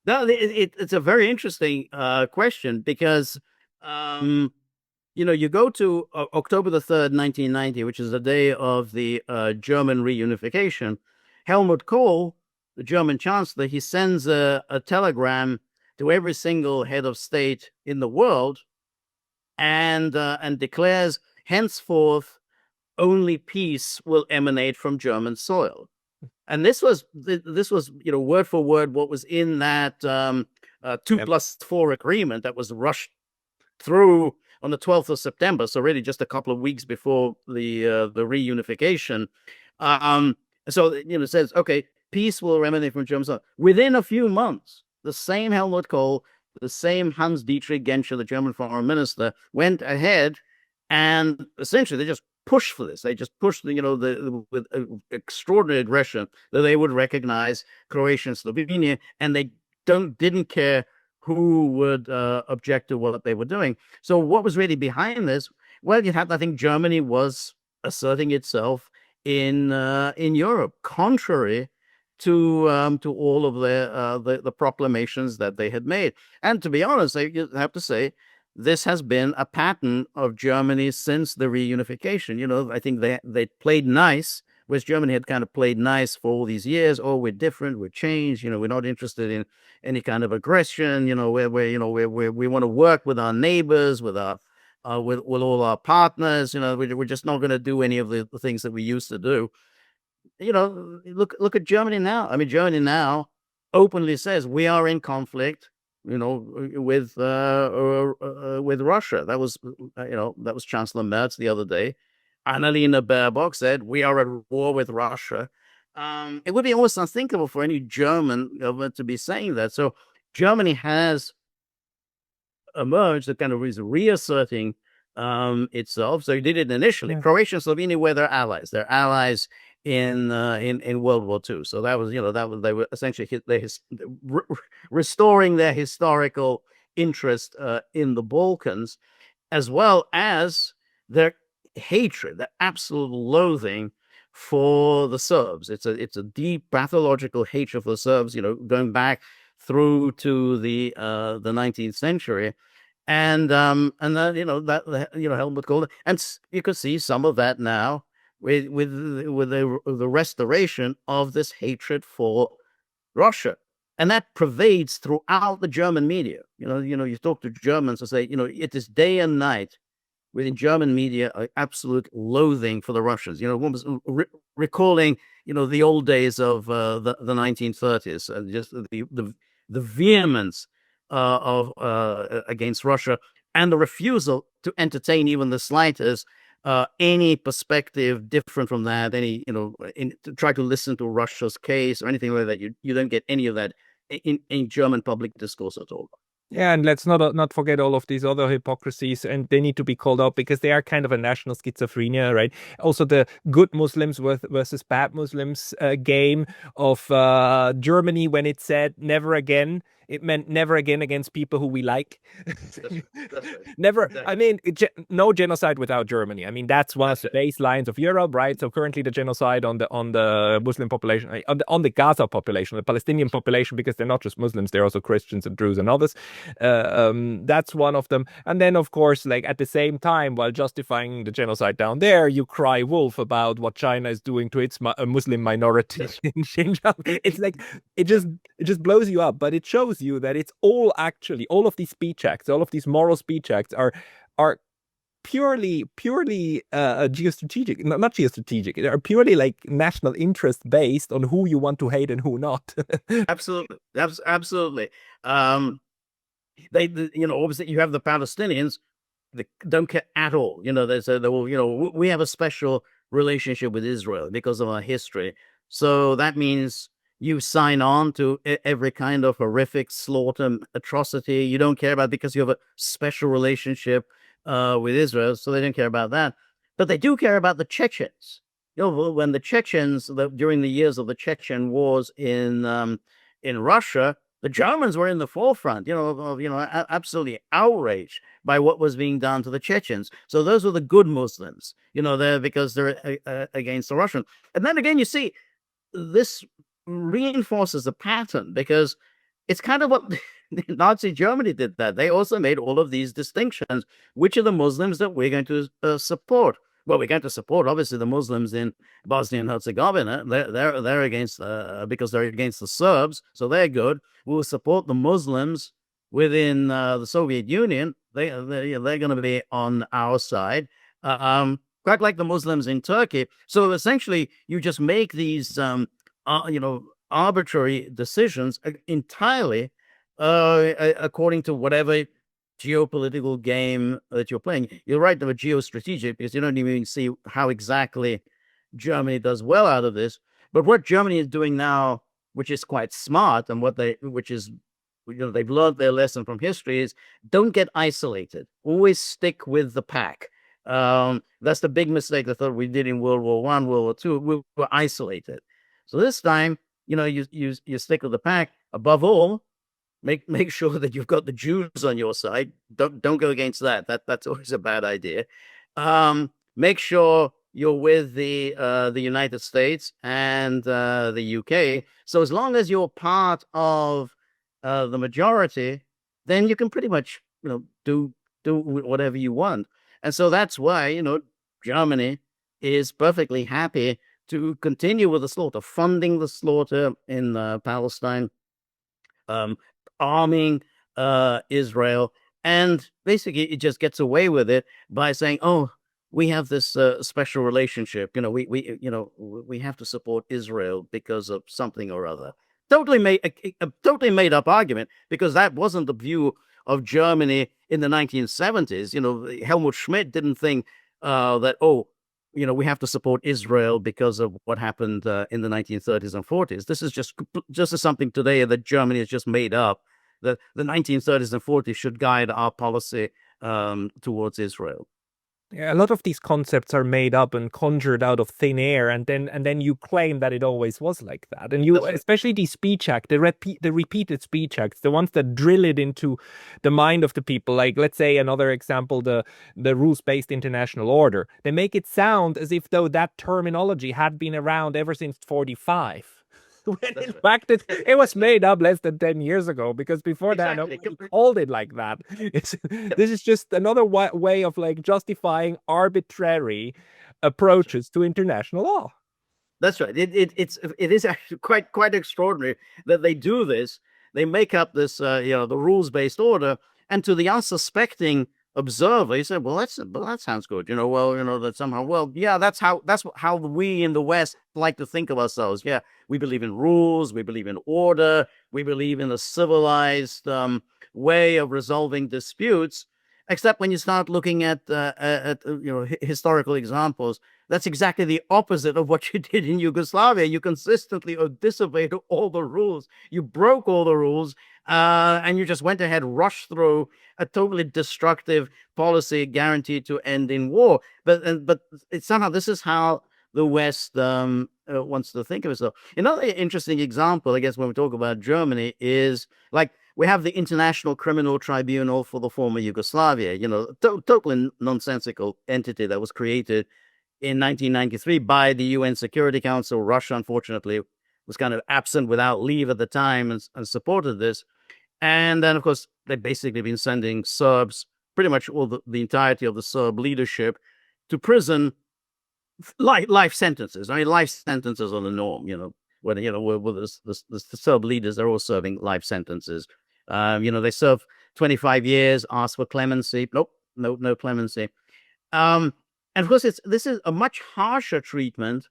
No, it's a very interesting question because you go to October the 3rd, 1990, which is the day of the German reunification. Helmut Kohl, the German chancellor, he sends a telegram to every single head of state in the world and declares henceforth only peace will emanate from German soil. And this was word for word what was in that 2+4 agreement that was rushed through on the 12th of September, so really just a couple of weeks before the reunification. So it says, okay, peace will emanate from German soil. Within a few months, the same Helmut Kohl, the same Hans-Dietrich Genscher, the German foreign minister, went ahead and essentially they just pushed for this. They just pushed, with extraordinary aggression that they would recognize Croatia and Slovenia, and they didn't care who would object to what they were doing. So what was really behind this? Well, I think Germany was asserting itself in Europe, contrary to all of the proclamations that they had made. And to be honest, I have to say, this has been a pattern of Germany since the reunification. I think they played nice. West Germany had kind of played nice for all these years. Oh, we're different, we're changed. We're not interested in any kind of aggression. We want to work with our neighbors, with our with all our partners. We're just not going to do any of the things that we used to do. Look at Germany now. I mean, Germany now openly says we are in conflict, with Russia. That was Chancellor Merz the other day. Annalena Baerbock said we are at war with Russia. It would be almost unthinkable for any German government to be saying that. So Germany has emerged, that kind of is reasserting itself. So he did it initially. Yeah. Croatia and Slovenia were their allies. They're allies in World War II. So that was, they were essentially restoring their historical interest in the Balkans, as well as their hatred, their absolute loathing for the Serbs. It's a deep pathological hatred for the Serbs, going back through to the 19th century. And that Helmut Kohl, and you could see some of that now with the restoration of this hatred for Russia, and that pervades throughout the German media. You talk to Germans and say, it is day and night within German media absolute loathing for the Russians. One was recalling the old days of the 1930s, and just the vehemence of against Russia, and the refusal to entertain even the slightest any perspective different from that, to try to listen to Russia's case or anything like that. You don't get any of that in German public discourse at all. Yeah, and let's not forget all of these other hypocrisies, and they need to be called out because they are kind of a national schizophrenia, right? Also, the good Muslims versus bad Muslims game of Germany, when it said never again, it meant never again against people who we like. That's right. Never. Exactly. I mean, no genocide without Germany. I mean, that's one of the baselines of Europe, right? So currently, the genocide on the Muslim population, on the Gaza population, the Palestinian population, because they're not just Muslims, they're also Christians and Druze and others. That's one of them. And then, of course, like at the same time, while justifying the genocide down there, you cry wolf about what China is doing to its Muslim minority in Xinjiang. It's like it just blows you up, but it shows you that it's all of these speech acts, all of these moral speech acts are purely geostrategic, not geostrategic. They are purely like national interest based on who you want to hate and who not. Absolutely, absolutely. Obviously you have the Palestinians that don't care at all. We have a special relationship with Israel because of our history. So that means you sign on to every kind of horrific slaughter, atrocity. You don't care about because you have a special relationship with Israel, so they don't care about that. But they do care about the Chechens. When the Chechens, during the years of the Chechen wars in Russia, the Germans were in the forefront, absolutely outraged by what was being done to the Chechens. So those were the good Muslims, because they're against the Russians. And then again, you see, this reinforces the pattern because it's kind of what Nazi Germany did. That they also made all of these distinctions. Which are the Muslims that we're going to support? Well, we're going to support obviously the Muslims in Bosnia and Herzegovina. They're against because they're against the Serbs, so they're good. We'll support the Muslims within the Soviet Union. They're going to be on our side. Quite like the Muslims in Turkey. So essentially, you just make these arbitrary decisions entirely according to whatever geopolitical game that you're playing. You're right, they're geostrategic because you don't even see how exactly Germany does well out of this. But what Germany is doing now, which is quite smart, and they've learned their lesson from history, is don't get isolated. Always stick with the pack. That's the big mistake I thought we did in World War I, World War II. We were isolated. So this time, you stick with the pack. Above all, make sure that you've got the Jews on your side. Don't go against that. That's always a bad idea. Make sure you're with the United States and the UK. So as long as you're part of the majority, then you can pretty much do whatever you want. And so that's why Germany is perfectly happy to continue with the slaughter, funding the slaughter in Palestine, arming Israel, and basically it just gets away with it by saying, "Oh, we have this special relationship. We have to support Israel because of something or other." Totally made up argument, because that wasn't the view of Germany in the 1970s. Helmut Schmidt didn't think that we have to support Israel because of what happened in the 1930s and 40s. This is just something today that Germany has just made up. The 1930s and 40s should guide our policy towards Israel. Yeah, a lot of these concepts are made up and conjured out of thin air, and then you claim that it always was like that. And you, especially the speech act, the repeated speech acts, the ones that drill it into the mind of the people. Like, let's say another example, the rules-based international order. They make it sound as if though that terminology had been around ever since 1945. When in fact it was made up less than 10 years ago, because before that nobody called it like that. This is just another way of like justifying arbitrary approaches to international law. That's right. It is actually quite extraordinary that they do this. They make up this the rules-based order, and to the unsuspecting observer, he said, "Well, that sounds good. That somehow, yeah, that's how we in the West like to think of ourselves. Yeah, we believe in rules, we believe in order, we believe in a civilized way of resolving disputes." Except when you start looking at historical examples, that's exactly the opposite of what you did in Yugoslavia. You consistently disobeyed all the rules. You broke all the rules, and you just went ahead, rushed through a totally destructive policy guaranteed to end in war. But somehow this is how the West wants to think of itself. Another interesting example, I guess, when we talk about Germany is like, we have the International Criminal Tribunal for the former Yugoslavia, totally nonsensical entity that was created in 1993 by the UN Security Council. Russia, unfortunately, was kind of absent without leave at the time and supported this. And then, of course, they've basically been sending Serbs, pretty much all the entirety of the Serb leadership, to prison, life sentences. I mean, life sentences are the norm, when the Serb leaders are all serving life sentences. They serve 25 years, ask for clemency. Nope, no clemency. And of course, this is a much harsher treatment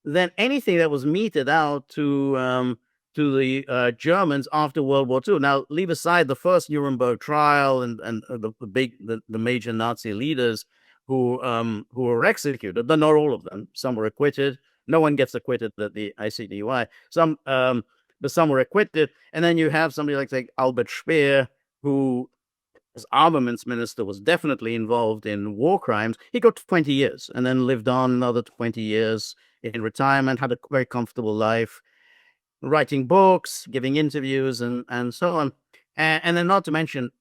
than anything that was meted out to the Germans after World War II. Now, leave aside the first Nuremberg trial and the major Nazi leaders who were executed. But not all of them. Some were acquitted. No one gets acquitted at the ICTY. But some were acquitted. And then you have somebody like Albert Speer, who, as armaments minister, was definitely involved in war crimes. He got 20 years and then lived on another 20 years in retirement, had a very comfortable life, writing books, giving interviews, and so on. And then not to mention,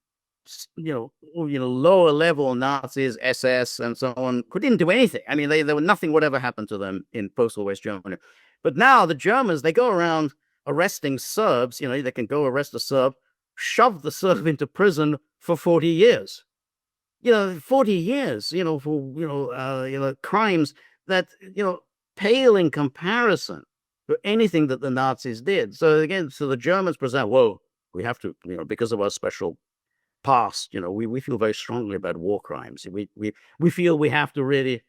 lower level Nazis, SS, and so on, who didn't do anything. I mean, there were nothing would ever happen to them in post-war West Germany. But now the Germans, they go around arresting Serbs. They can go arrest a Serb, shove the Serb into prison for 40 years. 40 years, for, crimes that, pale in comparison to anything that the Nazis did. So again, the Germans present, whoa, we have to, because of our special past, we feel very strongly about war crimes. We feel we have to really,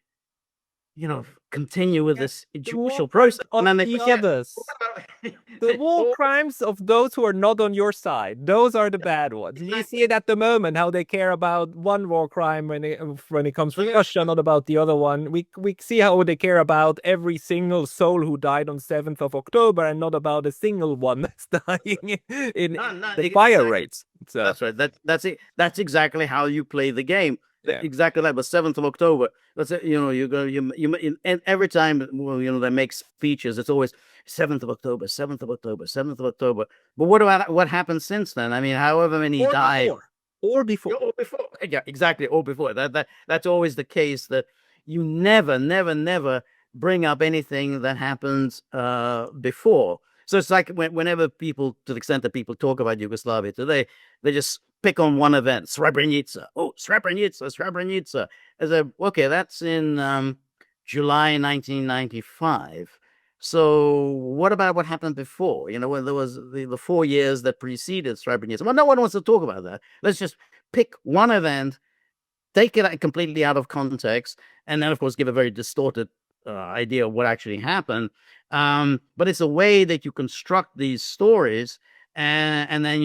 continue with this judicial process. On the others. The war crimes of those who are not on your side, those are the bad ones. You see it at the moment, how they care about one war crime when it comes to Russia, not about the other one. We see how they care about every single soul who died on 7th of October and not about a single one that's dying in the fire rates. So. That's right. That's it. That's exactly how you play the game. Yeah. Exactly that. But 7th of October. That's it. And every time they make speeches, it's always 7th of October, 7th of October, 7th of October. But what happened since then? I mean, however many died, or before, yeah, exactly, or before. That's always the case. That you never bring up anything that happened before. So it's like whenever people, to the extent that people talk about Yugoslavia today, they just pick on one event, Srebrenica. Oh, Srebrenica. As okay, that's in July 1995. So what about what happened before? When there was the 4 years that preceded Srebrenica. Well, no one wants to talk about that. Let's just pick one event, take it completely out of context, and then, of course, give a very distorted idea of what actually happened. But it's a way that you construct these stories, and then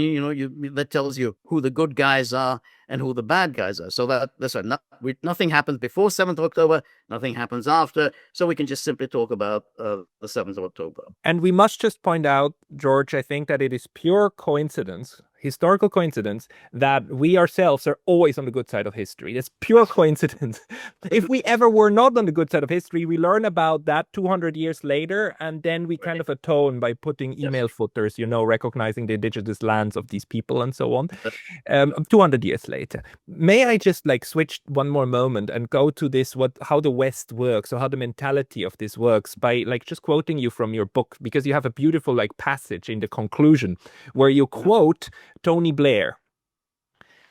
that tells you who the good guys are and who the bad guys are. So that's right. Nothing happens before 7th of October, nothing happens after. So we can just simply talk about the 7th of October. And we must just point out, George, I think that it is pure coincidence, historical coincidence, that we ourselves are always on the good side of history. It's pure coincidence. If we ever were not on the good side of history, we learn about that 200 years later, and then we kind of atone by putting email footers, recognizing the indigenous lands of these people and so on. 200 years later. May I just switch one more moment and go to this, how the West works, or how the mentality of this works, by just quoting you from your book, because you have a beautiful passage in the conclusion where you quote Tony Blair,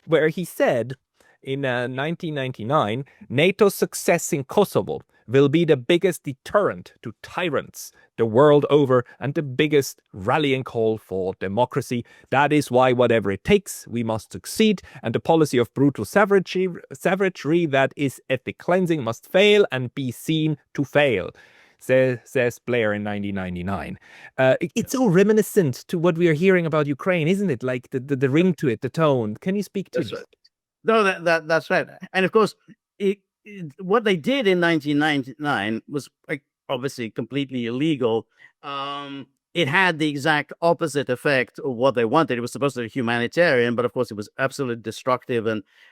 where he said in 1999, NATO's success in Kosovo will be the biggest deterrent to tyrants the world over and the biggest rallying call for democracy. That is why, whatever it takes, we must succeed, and the policy of brutal savagery that is ethnic cleansing must fail and be seen to fail. Says Blair in 1999. It's so reminiscent to what we are hearing about Ukraine, isn't it? Like the ring to it, the tone. Can you speak to this? Right. No, that's right. And of course, what they did in 1999 was obviously completely illegal. It had the exact opposite effect of what they wanted. It was supposed to be humanitarian, but of course it was absolutely destructive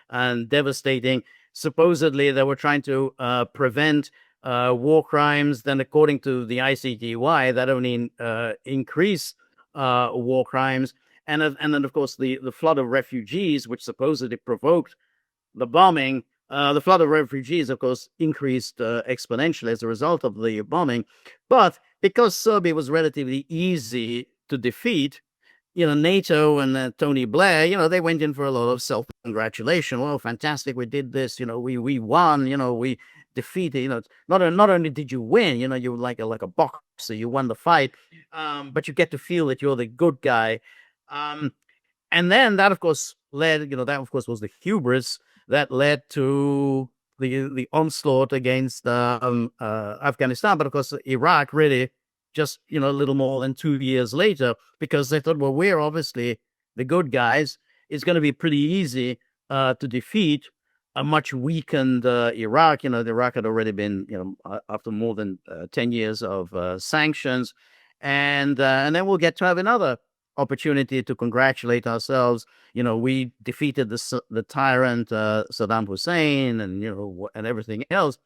and devastating. Supposedly they were trying to prevent war crimes. Then, according to the ICTY, that only increased war crimes. And then, of course, the flood of refugees, which supposedly provoked the bombing, the flood of refugees, of course, increased exponentially as a result of the bombing. But because Serbia was relatively easy to defeat, NATO and Tony Blair, they went in for a lot of self-congratulation. Well, fantastic, we did this. We won. We defeated. Not only did you win, you were like a boxer. You won the fight, but you get to feel that you're the good guy. And then that, of course, led. That, of course, was the hubris that led to the onslaught against Afghanistan, but of course Iraq really just a little more than 2 years later, because they thought, well, we're obviously the good guys. It's going to be pretty easy to defeat a much weakened Iraq. The Iraq had already been, after more than 10 years of sanctions, and then we'll get to have another opportunity to congratulate ourselves. We defeated the tyrant Saddam Hussein, and and everything else.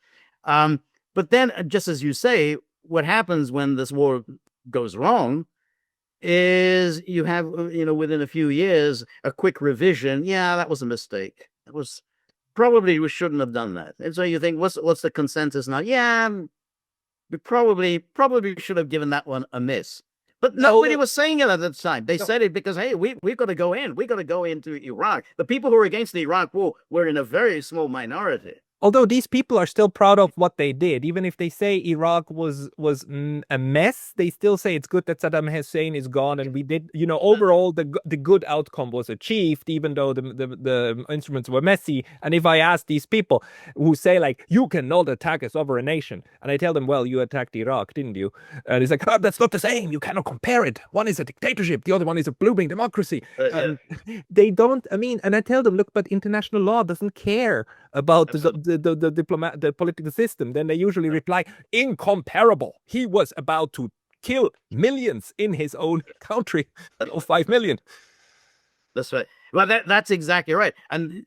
But then, just as you say, what happens when this war goes wrong is you have, within a few years, a quick revision. Yeah, that was a mistake. It was probably, we shouldn't have done that. And so you think, what's the consensus now? Yeah, we probably should have given that one a miss. But nobody was saying it at the time. They said it because, hey, we've got to go in. We've got to go into Iraq. The people who were against the Iraq war were in a very small minority. Although these people are still proud of what they did, even if they say Iraq was a mess, they still say it's good that Saddam Hussein is gone, and we did, overall the good outcome was achieved, even though the instruments were messy. And if I ask these people who say, like, you cannot attack a sovereign nation, and I tell them, well, you attacked Iraq, didn't you? And it's like, oh, that's not the same. You cannot compare it. One is a dictatorship, the other one is a blooming democracy. They don't. I mean, and I tell them, look, but international law doesn't care about the political system. Then they usually reply, incomparable. He was about to kill millions in his own country, of 5 million. That's right. Well, that's exactly right. And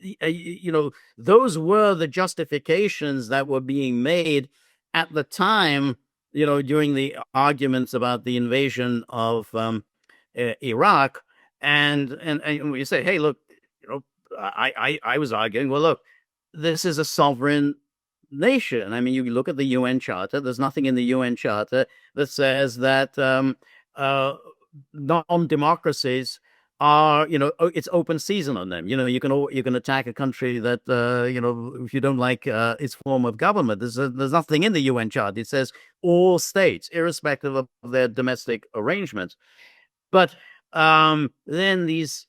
those were the justifications that were being made at the time, during the arguments about the invasion of Iraq. And you say, hey, look, I was arguing, well, look, this is a sovereign nation. I mean, you look at the UN Charter. There's nothing in the UN Charter that says that non-democracies are, it's open season on them. You can attack a country that if you don't like its form of government. There's nothing in the UN Charter. It says all states, irrespective of their domestic arrangements. But then these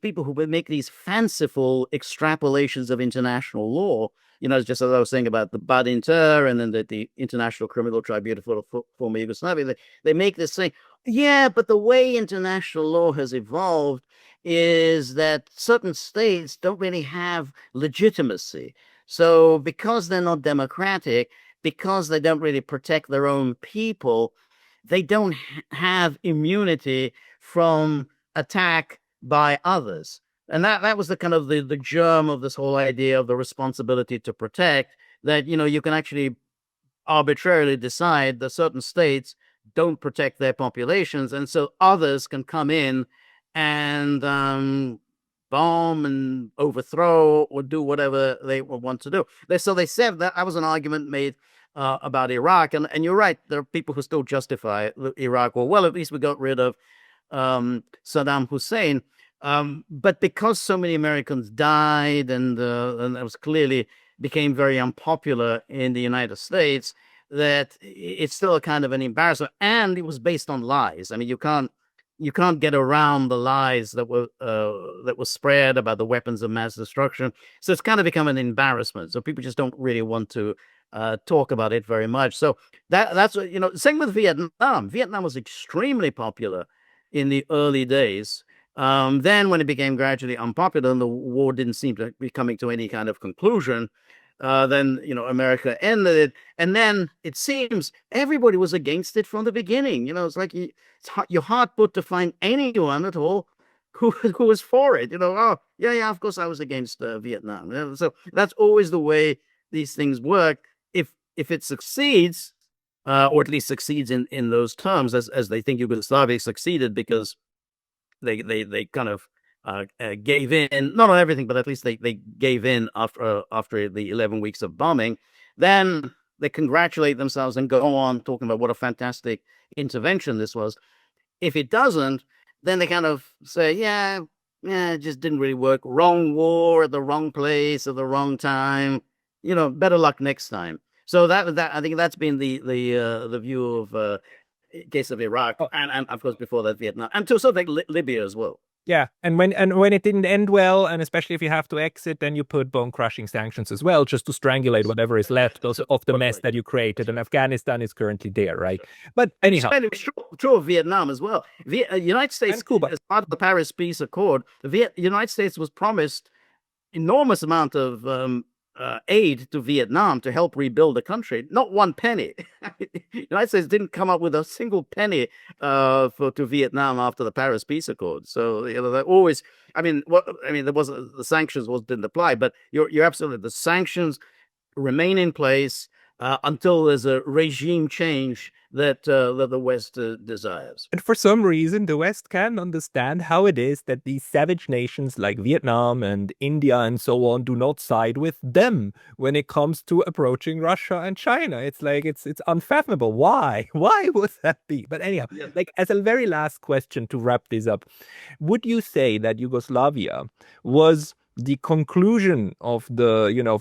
people who make these fanciful extrapolations of international law, just as I was saying about the Badinter and then the International Criminal Tribunal for former Yugoslavia, they make this thing. Yeah, but the way international law has evolved is that certain states don't really have legitimacy. So because they're not democratic, because they don't really protect their own people, they don't have immunity from attack by others. And that was the kind of the germ of this whole idea of the responsibility to protect, that, you can actually arbitrarily decide that certain states don't protect their populations. And so others can come in and bomb and overthrow or do whatever they want to do. So they said that was an argument made about Iraq. And you're right, there are people who still justify Iraq. Well, at least we got rid of Saddam Hussein. But because so many Americans died and it was clearly became very unpopular in the United States, that it's still a kind of an embarrassment. And it was based on lies. I mean, you can't get around the lies that were spread about the weapons of mass destruction. So it's kind of become an embarrassment. So people just don't really want to talk about it very much. So that's same with Vietnam. Vietnam was extremely popular in the early days. Then when it became gradually unpopular and the war didn't seem to be coming to any kind of conclusion, then America ended it, and then it seems everybody was against it from the beginning. It's like you're hard put to find anyone at all who was for it. Oh yeah, of course I was against Vietnam. So that's always the way these things work. If it succeeds, or at least succeeds in those terms, as they think Yugoslavia succeeded, because they kind of gave in, not on everything, but at least they gave in after the 11 weeks of bombing. Then they congratulate themselves and go on talking about what a fantastic intervention this was. If it doesn't, then they kind of say, yeah, it just didn't really work. Wrong war at the wrong place at the wrong time. Better luck next time. So that I think that's been the view of case of Iraq, and of course before that Vietnam, and to a certain extent Libya as well. Yeah, and when it didn't end well, and especially if you have to exit, then you put bone-crushing sanctions as well, just to strangulate whatever is left of the mess that you created. And Afghanistan is currently there, right? But anyhow, And it was true of Vietnam as well. United States, and Cuba. as part of the Paris Peace Accord, the United States was promised enormous amount of aid to Vietnam to help rebuild the country. Not one penny. The United States didn't come up with a single penny to Vietnam after the Paris Peace Accord. So they always. There was the sanctions didn't apply, but you're absolutely, the sanctions remain in place until there's a regime change that the West desires. And for some reason, the West can understand how it is that these savage nations like Vietnam and India and so on do not side with them when it comes to approaching Russia and China. It's like it's unfathomable. Why? Why would that be? But anyhow, like as a very last question to wrap this up, would you say that Yugoslavia was the conclusion of of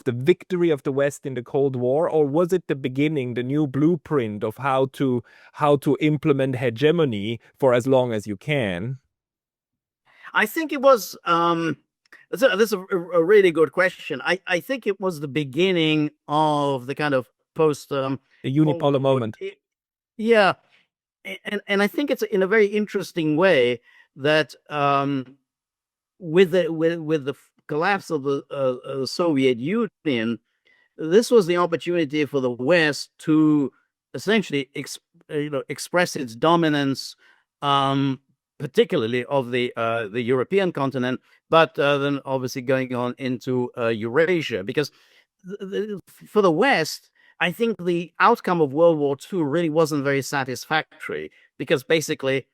the victory of the West in the Cold War, or was it the beginning, the new blueprint of how to implement hegemony for as long as you can? I think it was. This is a really good question. I think it was the beginning of the kind of post the unipolar moment. Yeah, and I think it's in a very interesting way that with the collapse of the Soviet Union, this was the opportunity for the West to essentially express its dominance, particularly of the European continent, but then obviously going on into Eurasia. Because for the West, I think the outcome of World War II really wasn't very satisfactory, because basically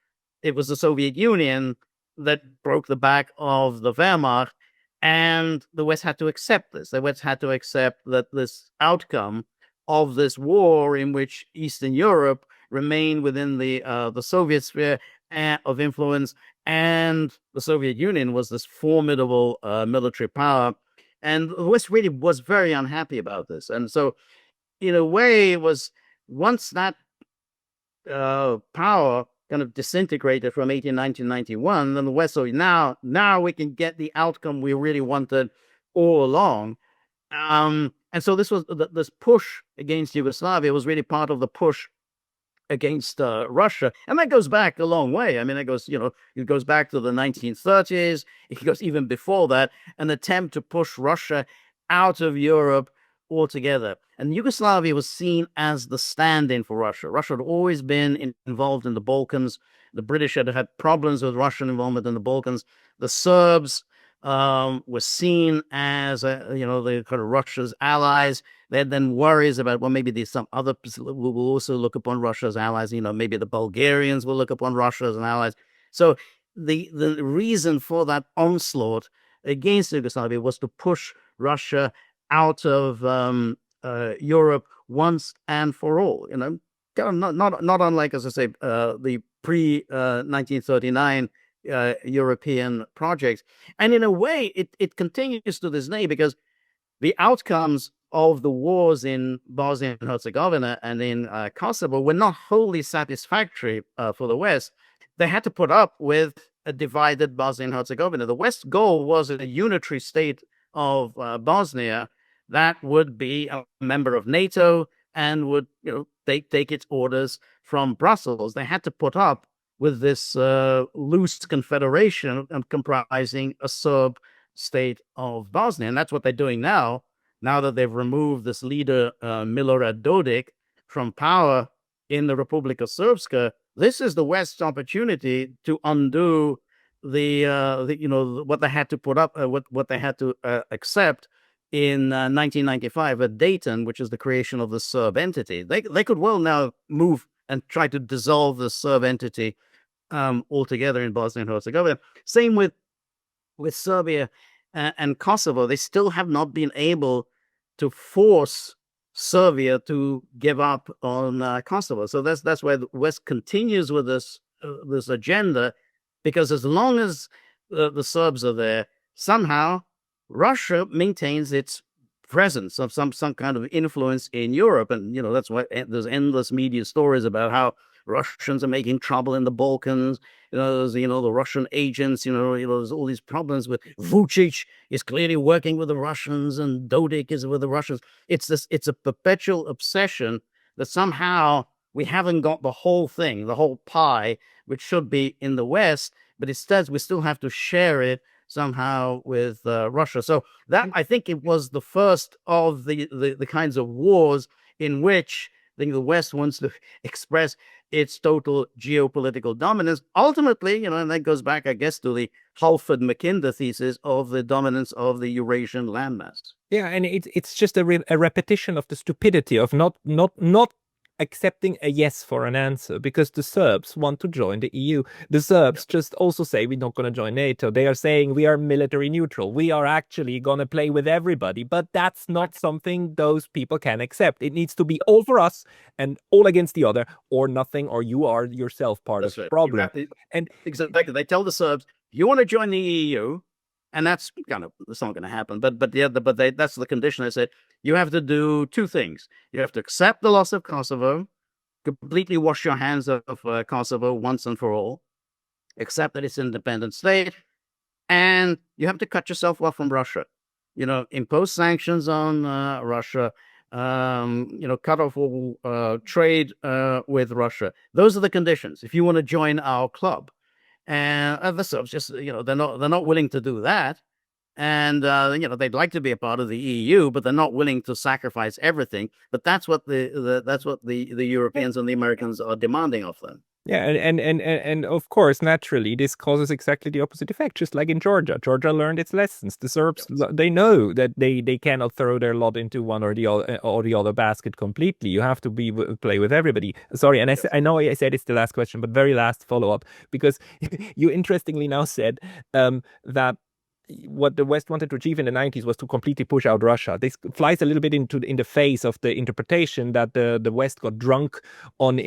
it was the Soviet Union that broke the back of the Wehrmacht, and the West had to accept this. The West had to accept that this outcome of this war, in which Eastern Europe remained within the Soviet sphere of influence, and the Soviet Union was this formidable military power, and the West really was very unhappy about this. And so, in a way, it was, once that power kind of disintegrated from 1991, then the West, so now we can get the outcome we really wanted all along. And so this was this push against Yugoslavia was really part of the push against Russia, and that goes back a long way. I mean, it goes back to the 1930s. It goes even before that, an attempt to push Russia out of Europe altogether. And Yugoslavia was seen as the stand-in for Russia. Russia had always been involved in the Balkans. The British had problems with Russian involvement in the Balkans. The Serbs were seen as the kind of Russia's allies. They had then worries about, well, maybe there's some other will also look upon Russia as allies. Maybe the Bulgarians will look upon Russia as an ally. So the reason for that onslaught against Yugoslavia was to push Russia out of Europe once and for all. Not unlike, as I say, the pre 1939 European projects. And in a way, it continues to this day, because the outcomes of the wars in Bosnia and Herzegovina and in Kosovo were not wholly satisfactory for the West. They had to put up with a divided Bosnia and Herzegovina. The West's goal was a unitary state of Bosnia that would be a member of NATO and would take its orders from Brussels. They had to put up with this loose confederation comprising a Serb state of Bosnia. And that's what they're doing now that they've removed this leader, Milorad Dodik, from power in the Republika Srpska. This is the West's opportunity to undo what they had to put up, what they had to accept in 1995 at Dayton, which is the creation of the Serb entity. They could well now move and try to dissolve the Serb entity altogether in Bosnia and Herzegovina. Same with Serbia and Kosovo. They still have not been able to force Serbia to give up on Kosovo. So that's why the West continues with this agenda, because as long as the Serbs are there, somehow Russia maintains its presence of some kind of influence in Europe. And that's why there's endless media stories about how Russians are making trouble in the Balkans. There's, the Russian agents, there's all these problems with Vucic is clearly working with the Russians and Dodik is with the Russians. It's a perpetual obsession that somehow we haven't got the whole thing, the whole pie, which should be in the West, but instead we still have to share it somehow with Russia. So that, I think, it was the first of the kinds of wars in which I think the West wants to express its total geopolitical dominance. Ultimately, and that goes back, I guess, to the Halford-Mackinder thesis of the dominance of the Eurasian landmass. Yeah, and it's just a repetition of the stupidity of not accepting a yes for an answer, because the Serbs want to join the EU. The Serbs just also say we're not going to join NATO. They are saying we are military neutral. We are actually going to play with everybody. But that's not something those people can accept. It needs to be all for us and all against the other, or nothing, or you are yourself part of the problem. Exactly. And exactly, they tell the Serbs, you want to join the EU, and that's not going to happen. But that's the condition. They said you have to do two things. You have to accept the loss of Kosovo, completely wash your hands of Kosovo once and for all, accept that it's an independent state, and you have to cut yourself off from Russia. Impose sanctions on Russia. Cut off all trade with Russia. Those are the conditions if you want to join our club. And the Serbs just, they're not willing to do that. And, they'd like to be a part of the EU, but they're not willing to sacrifice everything. But that's what the Europeans and the Americans are demanding of them. Yeah, and of course, naturally, this causes exactly the opposite effect, just like in Georgia. Georgia learned its lessons. The Serbs, they know that they cannot throw their lot into one or the other basket completely. You have to play with everybody. Sorry, and I know I said it's the last question, but very last follow-up, because you interestingly now said that what the West wanted to achieve in the 90s was to completely push out Russia. This flies a little bit in the face of the interpretation that the West got drunk on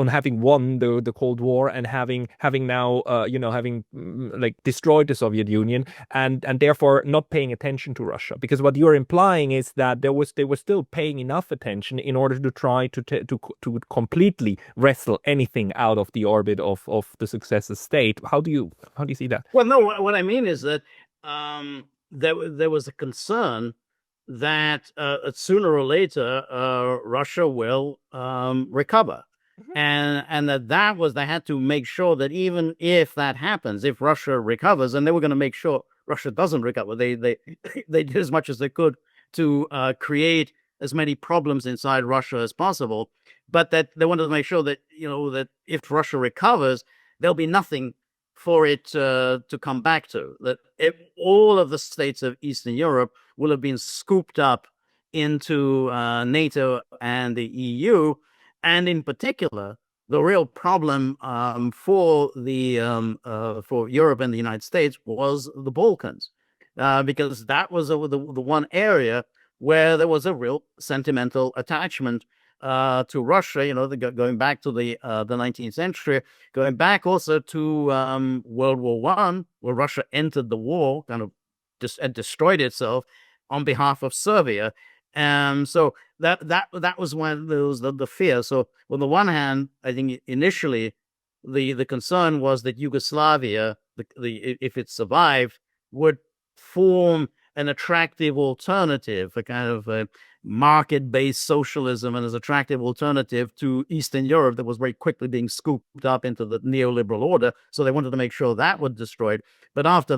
having won the Cold War and having now having like destroyed the Soviet Union and therefore not paying attention to Russia. Because what you're implying is that they were still paying enough attention in order to try to completely wrestle anything out of the orbit of the successor state. How do you see that? Well, no, what I mean is that there was a concern that sooner or later Russia will recover, and that was, they had to make sure that even if that happens, if Russia recovers, and they were going to make sure Russia doesn't recover, they did as much as they could to create as many problems inside Russia as possible, but that they wanted to make sure that that if Russia recovers, there'll be nothing for it to come back to, that all of the states of Eastern Europe will have been scooped up into NATO and the EU. And in particular, the real problem for Europe and the United States was the Balkans, because that was the one area where there was a real sentimental attachment to Russia, going back to the 19th century, going back also to World War I, where Russia entered the war, kind of destroyed itself on behalf of Serbia. So that was when there was the fear. So on the one hand, I think initially the concern was that Yugoslavia, if it survived, would form an attractive alternative, a kind of a market-based socialism, and as attractive alternative to Eastern Europe that was very quickly being scooped up into the neoliberal order. So they wanted to make sure that was destroyed. But after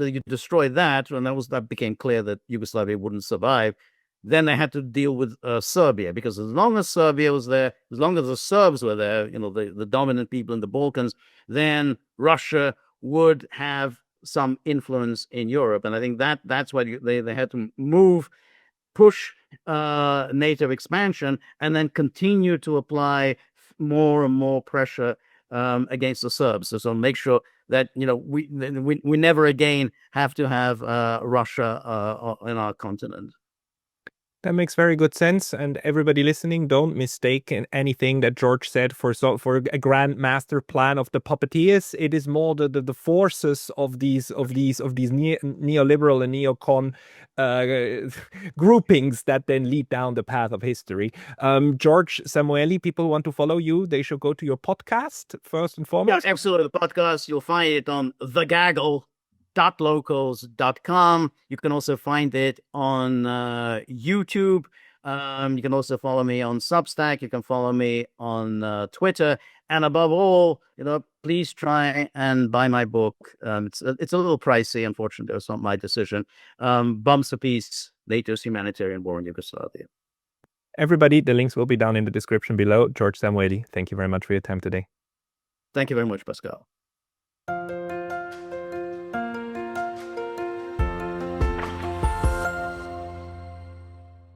you destroyed that, and that became clear that Yugoslavia wouldn't survive, then they had to deal with Serbia, because as long as Serbia was there, as long as the Serbs were there, the dominant people in the Balkans, then Russia would have some influence in Europe. And I think that's why they had to push NATO expansion, and then continue to apply more and more pressure against the Serbs. So make sure that we never again have to have Russia on our continent. That makes very good sense. And everybody listening, don't mistake anything that George said for a grand master plan of the puppeteers. It is more the forces of these neoliberal and neocon groupings that then lead down the path of history. George Szamueli, people want to follow you. They should go to your podcast first and foremost. Yeah, absolutely. The podcast, you'll find it on the Gaggle .locals.com. You can also find it on YouTube. You can also follow me on Substack. You can follow me on Twitter. And above all, please try and buy my book. It's a little pricey, unfortunately. It's not my decision. Bumps for Peace, NATO's Humanitarian War in Yugoslavia. Everybody, the links will be down in the description below. George Szamueli, thank you very much for your time today. Thank you very much, Pascal.